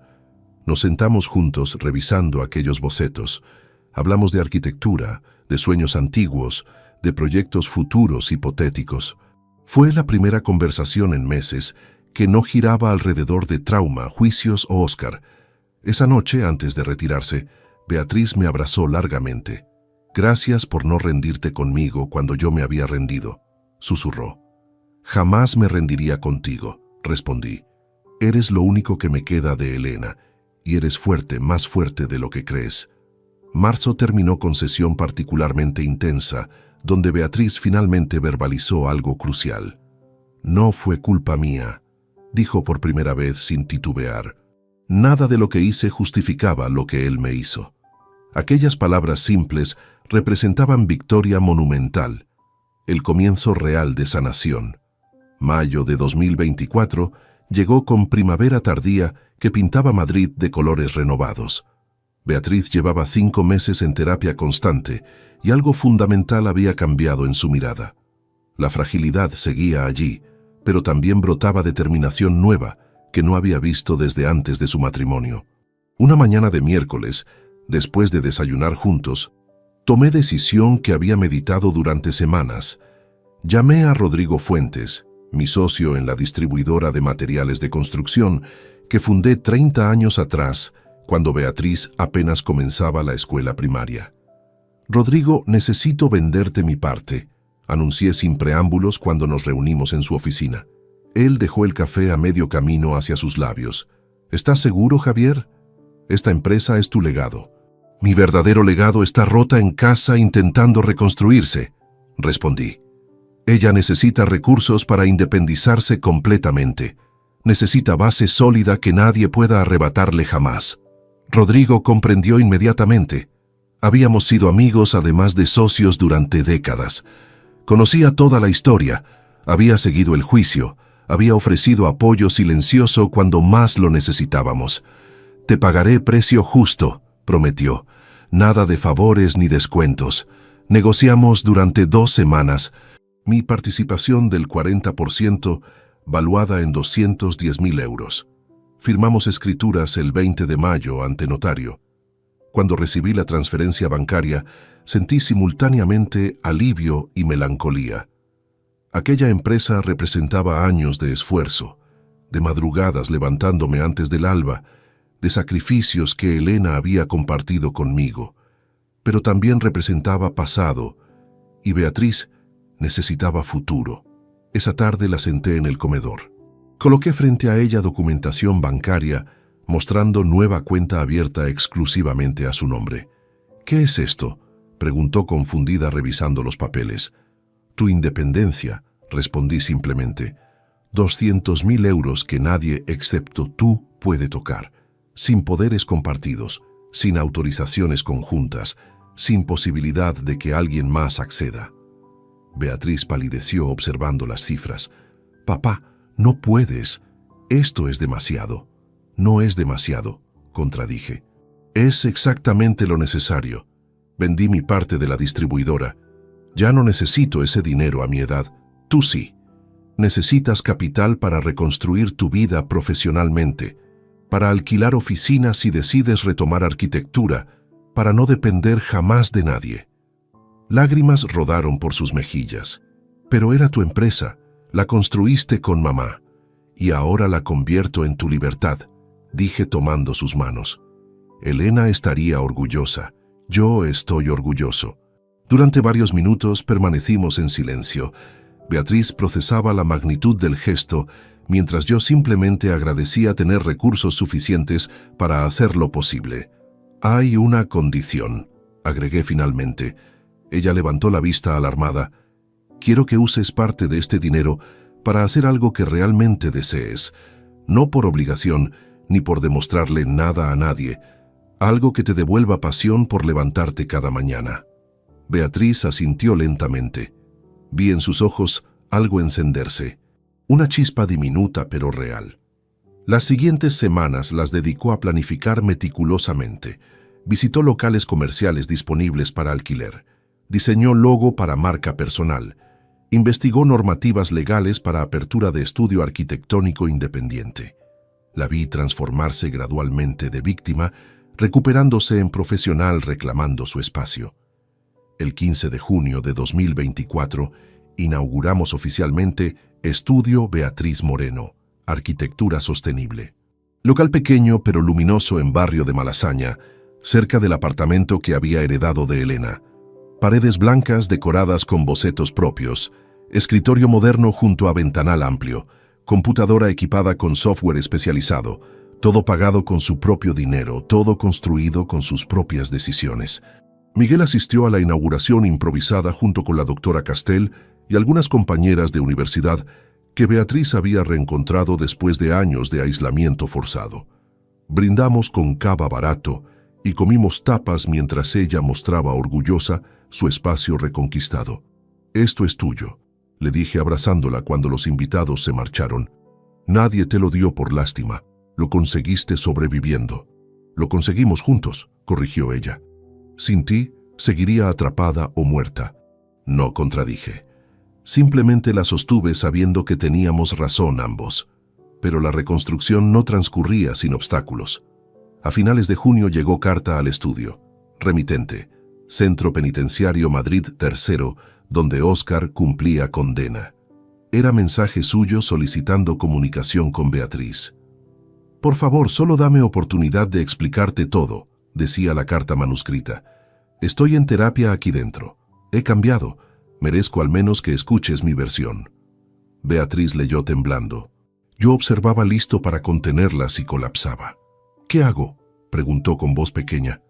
Nos sentamos juntos revisando aquellos bocetos. Hablamos de arquitectura, de sueños antiguos, de proyectos futuros hipotéticos. Fue la primera conversación en meses que no giraba alrededor de trauma, juicios o Oscar. Esa noche, antes de retirarse, Beatriz me abrazó largamente. «Gracias por no rendirte conmigo cuando yo me había rendido», susurró. «Jamás me rendiría contigo», respondí. «Eres lo único que me queda de Elena, y eres fuerte, más fuerte de lo que crees». Marzo terminó con sesión particularmente intensa, donde Beatriz finalmente verbalizó algo crucial. «No fue culpa mía», dijo por primera vez sin titubear. Nada de lo que hice justificaba lo que él me hizo. Aquellas palabras simples representaban victoria monumental, el comienzo real de sanación. Mayo de 2024 llegó con primavera tardía que pintaba Madrid de colores renovados. Beatriz llevaba 5 meses en terapia constante y algo fundamental había cambiado en su mirada. La fragilidad seguía allí, pero también brotaba determinación nueva que no había visto desde antes de su matrimonio. Una mañana de miércoles, después de desayunar juntos, tomé decisión que había meditado durante semanas. Llamé a Rodrigo Fuentes, mi socio en la distribuidora de materiales de construcción que fundé 30 años atrás, cuando Beatriz apenas comenzaba la escuela primaria. «Rodrigo, necesito venderte mi parte», anuncié sin preámbulos cuando nos reunimos en su oficina. Él dejó el café a medio camino hacia sus labios. «¿Estás seguro, Javier? Esta empresa es tu legado». «Mi verdadero legado está rota en casa intentando reconstruirse», respondí. «Ella necesita recursos para independizarse completamente. Necesita base sólida que nadie pueda arrebatarle jamás». Rodrigo comprendió inmediatamente. Habíamos sido amigos además de socios durante décadas. Conocía toda la historia, había seguido el juicio, había ofrecido apoyo silencioso cuando más lo necesitábamos. «Te pagaré precio justo», prometió. «Nada de favores ni descuentos». Negociamos durante 2 semanas. Mi participación del 40%, valuada en 210.000 euros. Firmamos escrituras el 20 de mayo ante notario. Cuando recibí la transferencia bancaria, sentí simultáneamente alivio y melancolía. Aquella empresa representaba años de esfuerzo, de madrugadas levantándome antes del alba, de sacrificios que Elena había compartido conmigo, pero también representaba pasado, y Beatriz necesitaba futuro. Esa tarde la senté en el comedor. Coloqué frente a ella documentación bancaria, mostrando nueva cuenta abierta exclusivamente a su nombre. «¿Qué es esto?», preguntó confundida revisando los papeles. «Tu independencia», respondí simplemente. 200.000 euros que nadie excepto tú puede tocar, sin poderes compartidos, sin autorizaciones conjuntas, sin posibilidad de que alguien más acceda. Beatriz palideció observando las cifras. «Papá, no puedes. Esto es demasiado». «No es demasiado», contradije. «Es exactamente lo necesario. Vendí mi parte de la distribuidora. Ya no necesito ese dinero a mi edad. Tú sí. Necesitas capital para reconstruir tu vida profesionalmente, para alquilar oficinas si decides retomar arquitectura, para no depender jamás de nadie». Lágrimas rodaron por sus mejillas. «Pero era tu empresa, la construiste con mamá, y ahora la convierto en tu libertad», dije tomando sus manos. «Elena estaría orgullosa. Yo estoy orgulloso». Durante varios minutos permanecimos en silencio. Beatriz procesaba la magnitud del gesto, mientras yo simplemente agradecía tener recursos suficientes para hacerlo posible. «Hay una condición», agregué finalmente. Ella levantó la vista alarmada. Quiero que uses parte de este dinero para hacer algo que realmente desees, no por obligación ni por demostrarle nada a nadie, algo que te devuelva pasión por levantarte cada mañana. Beatriz asintió lentamente. Vi en sus ojos algo encenderse, una chispa diminuta pero real. Las siguientes semanas las dedicó a planificar meticulosamente. Visitó locales comerciales disponibles para alquiler, diseñó logo para marca personal, investigó normativas legales para apertura de estudio arquitectónico independiente. La vi transformarse gradualmente de víctima, recuperándose en profesional reclamando su espacio. El 15 de junio de 2024 inauguramos oficialmente Estudio Beatriz Moreno, Arquitectura Sostenible. Local pequeño pero luminoso en barrio de Malasaña, cerca del apartamento que había heredado de Elena. Paredes blancas decoradas con bocetos propios, escritorio moderno junto a ventanal amplio, computadora equipada con software especializado, todo pagado con su propio dinero, todo construido con sus propias decisiones. Miguel asistió a la inauguración improvisada junto con la doctora Castel y algunas compañeras de universidad que Beatriz había reencontrado después de años de aislamiento forzado. Brindamos con cava barato y comimos tapas mientras ella mostraba orgullosa su espacio reconquistado. «Esto es tuyo», le dije abrazándola cuando los invitados se marcharon. «Nadie te lo dio por lástima, lo conseguiste sobreviviendo». «Lo conseguimos juntos», corrigió ella. «Sin ti, seguiría atrapada o muerta». No contradije. Simplemente la sostuve sabiendo que teníamos razón ambos. Pero la reconstrucción no transcurría sin obstáculos. A finales de junio llegó carta al estudio. Remitente, Centro Penitenciario Madrid III, donde Óscar cumplía condena. Era mensaje suyo solicitando comunicación con Beatriz. «Por favor, solo dame oportunidad de explicarte todo», decía la carta manuscrita. «Estoy en terapia aquí dentro. He cambiado. Merezco al menos que escuches mi versión». Beatriz leyó temblando. Yo observaba listo para contenerla si colapsaba. «¿Qué hago?», preguntó con voz pequeña.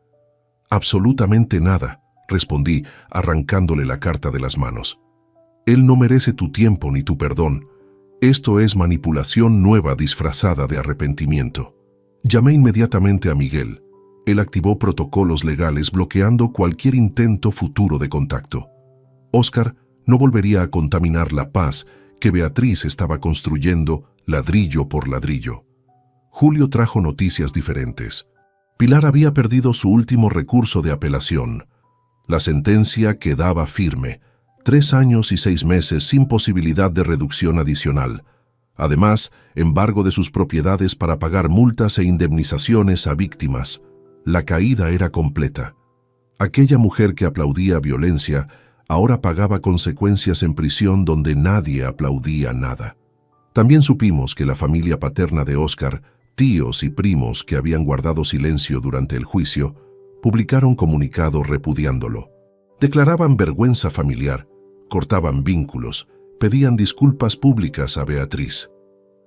«Absolutamente nada», respondí, arrancándole la carta de las manos. «Él no merece tu tiempo ni tu perdón. Esto es manipulación nueva disfrazada de arrepentimiento». Llamé inmediatamente a Miguel. Él activó protocolos legales bloqueando cualquier intento futuro de contacto. Óscar no volvería a contaminar la paz que Beatriz estaba construyendo ladrillo por ladrillo. Julio trajo noticias diferentes. Pilar había perdido su último recurso de apelación. La sentencia quedaba firme, 3 años y 6 meses sin posibilidad de reducción adicional. Además, embargo de sus propiedades para pagar multas e indemnizaciones a víctimas. La caída era completa. Aquella mujer que aplaudía violencia ahora pagaba consecuencias en prisión donde nadie aplaudía nada. También supimos que la familia paterna de Óscar, tíos y primos que habían guardado silencio durante el juicio, publicaron comunicados repudiándolo. Declaraban vergüenza familiar, cortaban vínculos, pedían disculpas públicas a Beatriz.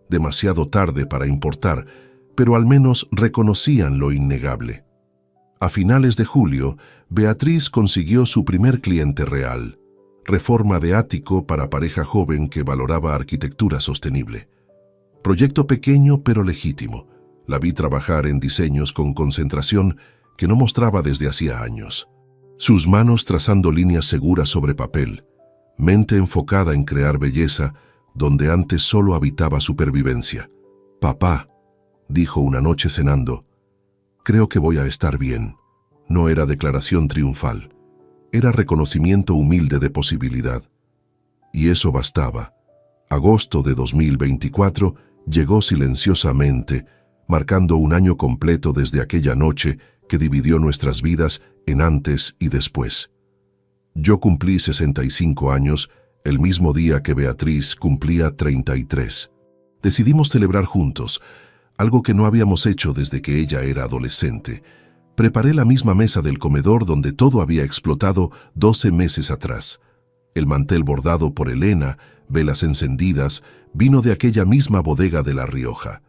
Demasiado tarde para importar, pero al menos reconocían lo innegable. A finales de julio, Beatriz consiguió su primer cliente real, reforma de ático para pareja joven que valoraba arquitectura sostenible. Proyecto pequeño pero legítimo. La vi trabajar en diseños con concentración que no mostraba desde hacía años. Sus manos trazando líneas seguras sobre papel, mente enfocada en crear belleza donde antes solo habitaba supervivencia. «Papá», dijo una noche cenando, «creo que voy a estar bien». No era declaración triunfal, era reconocimiento humilde de posibilidad. Y eso bastaba. Agosto de 2024 llegó silenciosamente, marcando un año completo desde aquella noche que dividió nuestras vidas en antes y después. Yo cumplí 65 años, el mismo día que Beatriz cumplía 33. Decidimos celebrar juntos, algo que no habíamos hecho desde que ella era adolescente. Preparé la misma mesa del comedor donde todo había explotado 12 meses atrás. El mantel bordado por Elena, velas encendidas, vino de aquella misma bodega de La Rioja.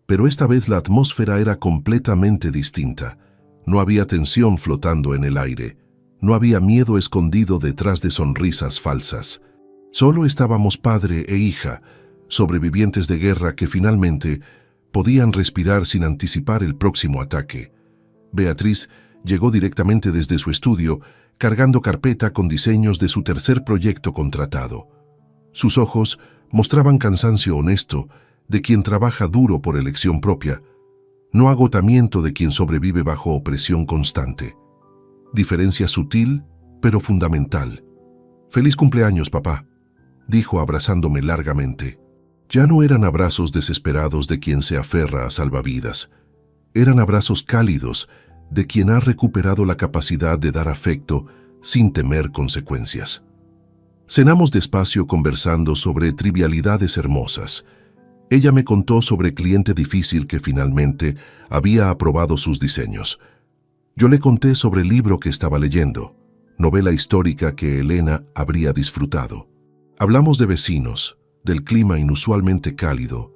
Pero esta vez la atmósfera era completamente distinta. No había tensión flotando en el aire, No había miedo escondido detrás de sonrisas falsas. Solo estábamos padre e hija, sobrevivientes de guerra que finalmente podían respirar sin anticipar el próximo ataque. Beatriz llegó directamente desde su estudio, cargando carpeta con diseños de su tercer proyecto contratado. Sus ojos mostraban cansancio honesto de quien trabaja duro por elección propia, no agotamiento de quien sobrevive bajo opresión constante. Diferencia sutil, pero fundamental. «Feliz cumpleaños, papá», dijo abrazándome largamente. Ya no eran abrazos desesperados de quien se aferra a salvavidas. Eran abrazos cálidos de quien ha recuperado la capacidad de dar afecto sin temer consecuencias. Cenamos despacio conversando sobre trivialidades hermosas. Ella me contó sobre el cliente difícil que finalmente había aprobado sus diseños. Yo le conté sobre el libro que estaba leyendo, novela histórica que Elena habría disfrutado. Hablamos de vecinos, del clima inusualmente cálido,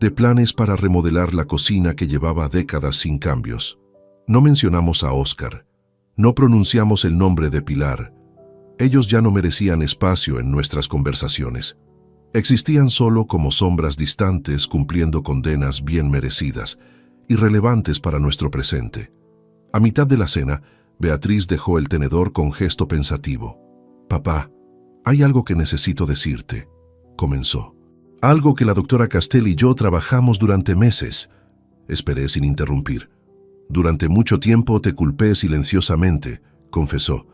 de planes para remodelar la cocina que llevaba décadas sin cambios. No mencionamos a Oscar, no pronunciamos el nombre de Pilar. Ellos ya no merecían espacio en nuestras conversaciones. Existían solo como sombras distantes cumpliendo condenas bien merecidas, irrelevantes para nuestro presente. A mitad de la cena, Beatriz dejó el tenedor con gesto pensativo. «Papá, hay algo que necesito decirte», comenzó. «Algo que la doctora Castell y yo trabajamos durante meses». Esperé sin interrumpir. «Durante mucho tiempo te culpé silenciosamente», confesó.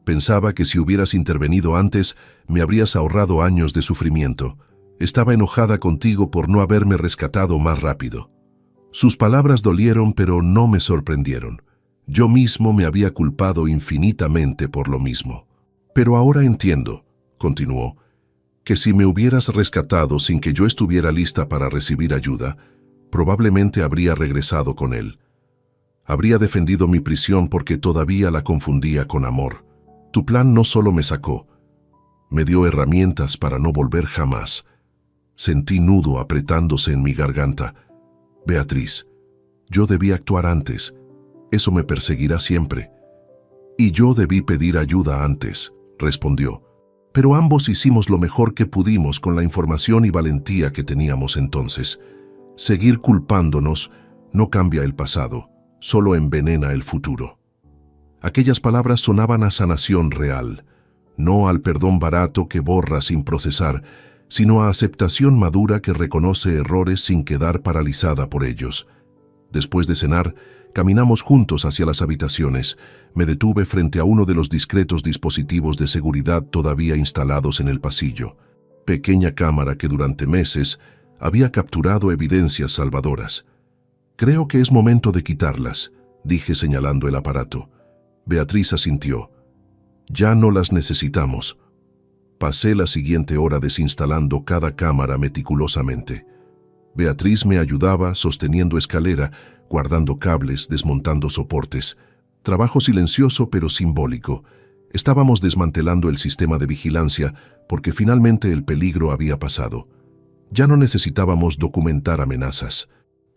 «Pensaba que si hubieras intervenido antes, me habrías ahorrado años de sufrimiento. Estaba enojada contigo por no haberme rescatado más rápido». Sus palabras dolieron, pero no me sorprendieron. Yo mismo me había culpado infinitamente por lo mismo. «Pero ahora entiendo», continuó, «que si me hubieras rescatado sin que yo estuviera lista para recibir ayuda, probablemente habría regresado con él. Habría defendido mi prisión porque todavía la confundía con amor. Tu plan no solo me sacó, me dio herramientas para no volver jamás». Sentí nudo apretándose en mi garganta. «Beatriz, yo debí actuar antes. Eso me perseguirá siempre». «Y yo debí pedir ayuda antes», respondió. «Pero ambos hicimos lo mejor que pudimos con la información y valentía que teníamos entonces. Seguir culpándonos no cambia el pasado, solo envenena el futuro». Aquellas palabras sonaban a sanación real, no al perdón barato que borra sin procesar, sino a aceptación madura que reconoce errores sin quedar paralizada por ellos. Después de cenar, caminamos juntos hacia las habitaciones. Me detuve frente a uno de los discretos dispositivos de seguridad todavía instalados en el pasillo. Pequeña cámara que durante meses había capturado evidencias salvadoras. «Creo que es momento de quitarlas», dije señalando el aparato. Beatriz asintió. «Ya no las necesitamos». Pasé la siguiente hora desinstalando cada cámara meticulosamente. Beatriz me ayudaba sosteniendo escalera, guardando cables, desmontando soportes. Trabajo silencioso pero simbólico. Estábamos desmantelando el sistema de vigilancia porque finalmente el peligro había pasado. Ya no necesitábamos documentar amenazas.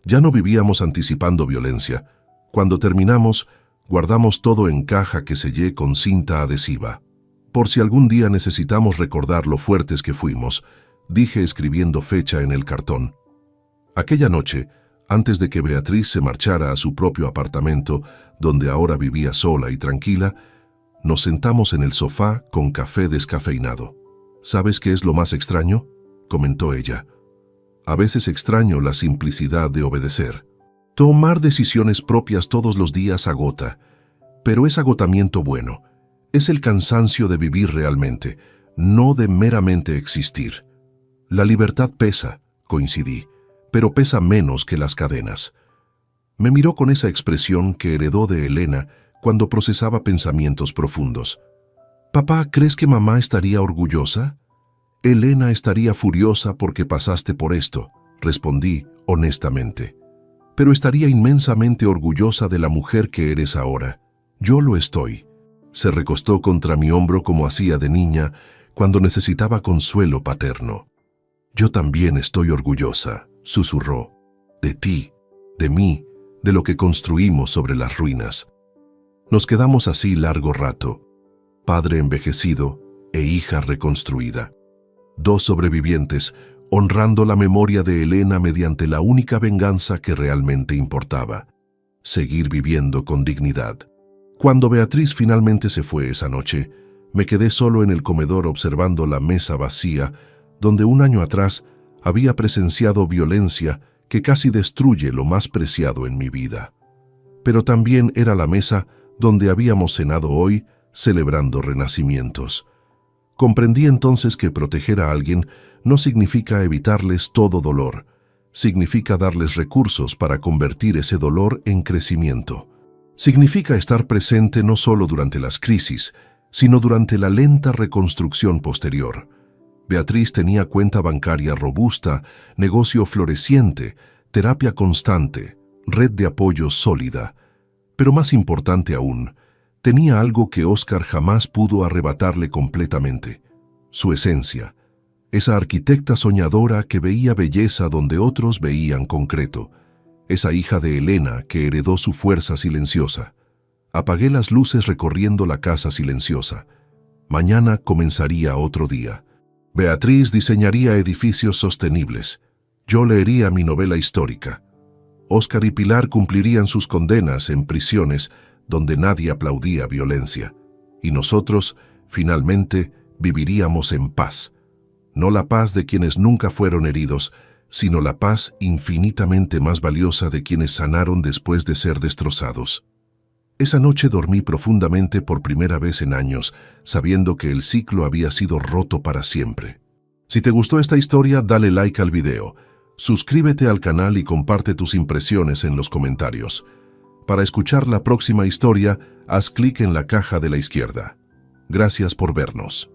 Ya no vivíamos anticipando violencia. Cuando terminamos, guardamos todo en caja que sellé con cinta adhesiva. «Por si algún día necesitamos recordar lo fuertes que fuimos», dije escribiendo fecha en el cartón. Aquella noche, antes de que Beatriz se marchara a su propio apartamento, donde ahora vivía sola y tranquila, nos sentamos en el sofá con café descafeinado. «¿Sabes qué es lo más extraño?», comentó ella. «A veces extraño la simplicidad de obedecer. Tomar decisiones propias todos los días agota, pero es agotamiento bueno. Es el cansancio de vivir realmente, no de meramente existir. La libertad pesa», coincidí, «pero pesa menos que las cadenas». Me miró con esa expresión que heredó de Elena cuando procesaba pensamientos profundos. «Papá, ¿crees que mamá estaría orgullosa?» «Elena estaría furiosa porque pasaste por esto», respondí honestamente. «Pero estaría inmensamente orgullosa de la mujer que eres ahora. Yo lo estoy». Se recostó contra mi hombro como hacía de niña cuando necesitaba consuelo paterno. «Yo también estoy orgullosa», susurró, «de ti, de mí, de lo que construimos sobre las ruinas». Nos quedamos así largo rato, padre envejecido e hija reconstruida. Dos sobrevivientes, honrando la memoria de Elena mediante la única venganza que realmente importaba: seguir viviendo con dignidad. Cuando Beatriz finalmente se fue esa noche, me quedé solo en el comedor observando la mesa vacía, donde un año atrás había presenciado violencia que casi destruye lo más preciado en mi vida. Pero también era la mesa donde habíamos cenado hoy, celebrando renacimientos. Comprendí entonces que proteger a alguien no significa evitarles todo dolor, significa darles recursos para convertir ese dolor en crecimiento. Significa estar presente no solo durante las crisis, sino durante la lenta reconstrucción posterior. Beatriz tenía cuenta bancaria robusta, negocio floreciente, terapia constante, red de apoyo sólida. Pero más importante aún, tenía algo que Óscar jamás pudo arrebatarle completamente: su esencia. Esa arquitecta soñadora que veía belleza donde otros veían concreto. Esa hija de Elena que heredó su fuerza silenciosa. Apagué las luces recorriendo la casa silenciosa. Mañana comenzaría otro día. Beatriz diseñaría edificios sostenibles. Yo leería mi novela histórica. Óscar y Pilar cumplirían sus condenas en prisiones donde nadie aplaudía violencia. Y nosotros, finalmente, viviríamos en paz. No la paz de quienes nunca fueron heridos, sino la paz infinitamente más valiosa de quienes sanaron después de ser destrozados. Esa noche dormí profundamente por primera vez en años, sabiendo que el ciclo había sido roto para siempre. Si te gustó esta historia, dale like al video, suscríbete al canal y comparte tus impresiones en los comentarios. Para escuchar la próxima historia, haz clic en la caja de la izquierda. Gracias por vernos.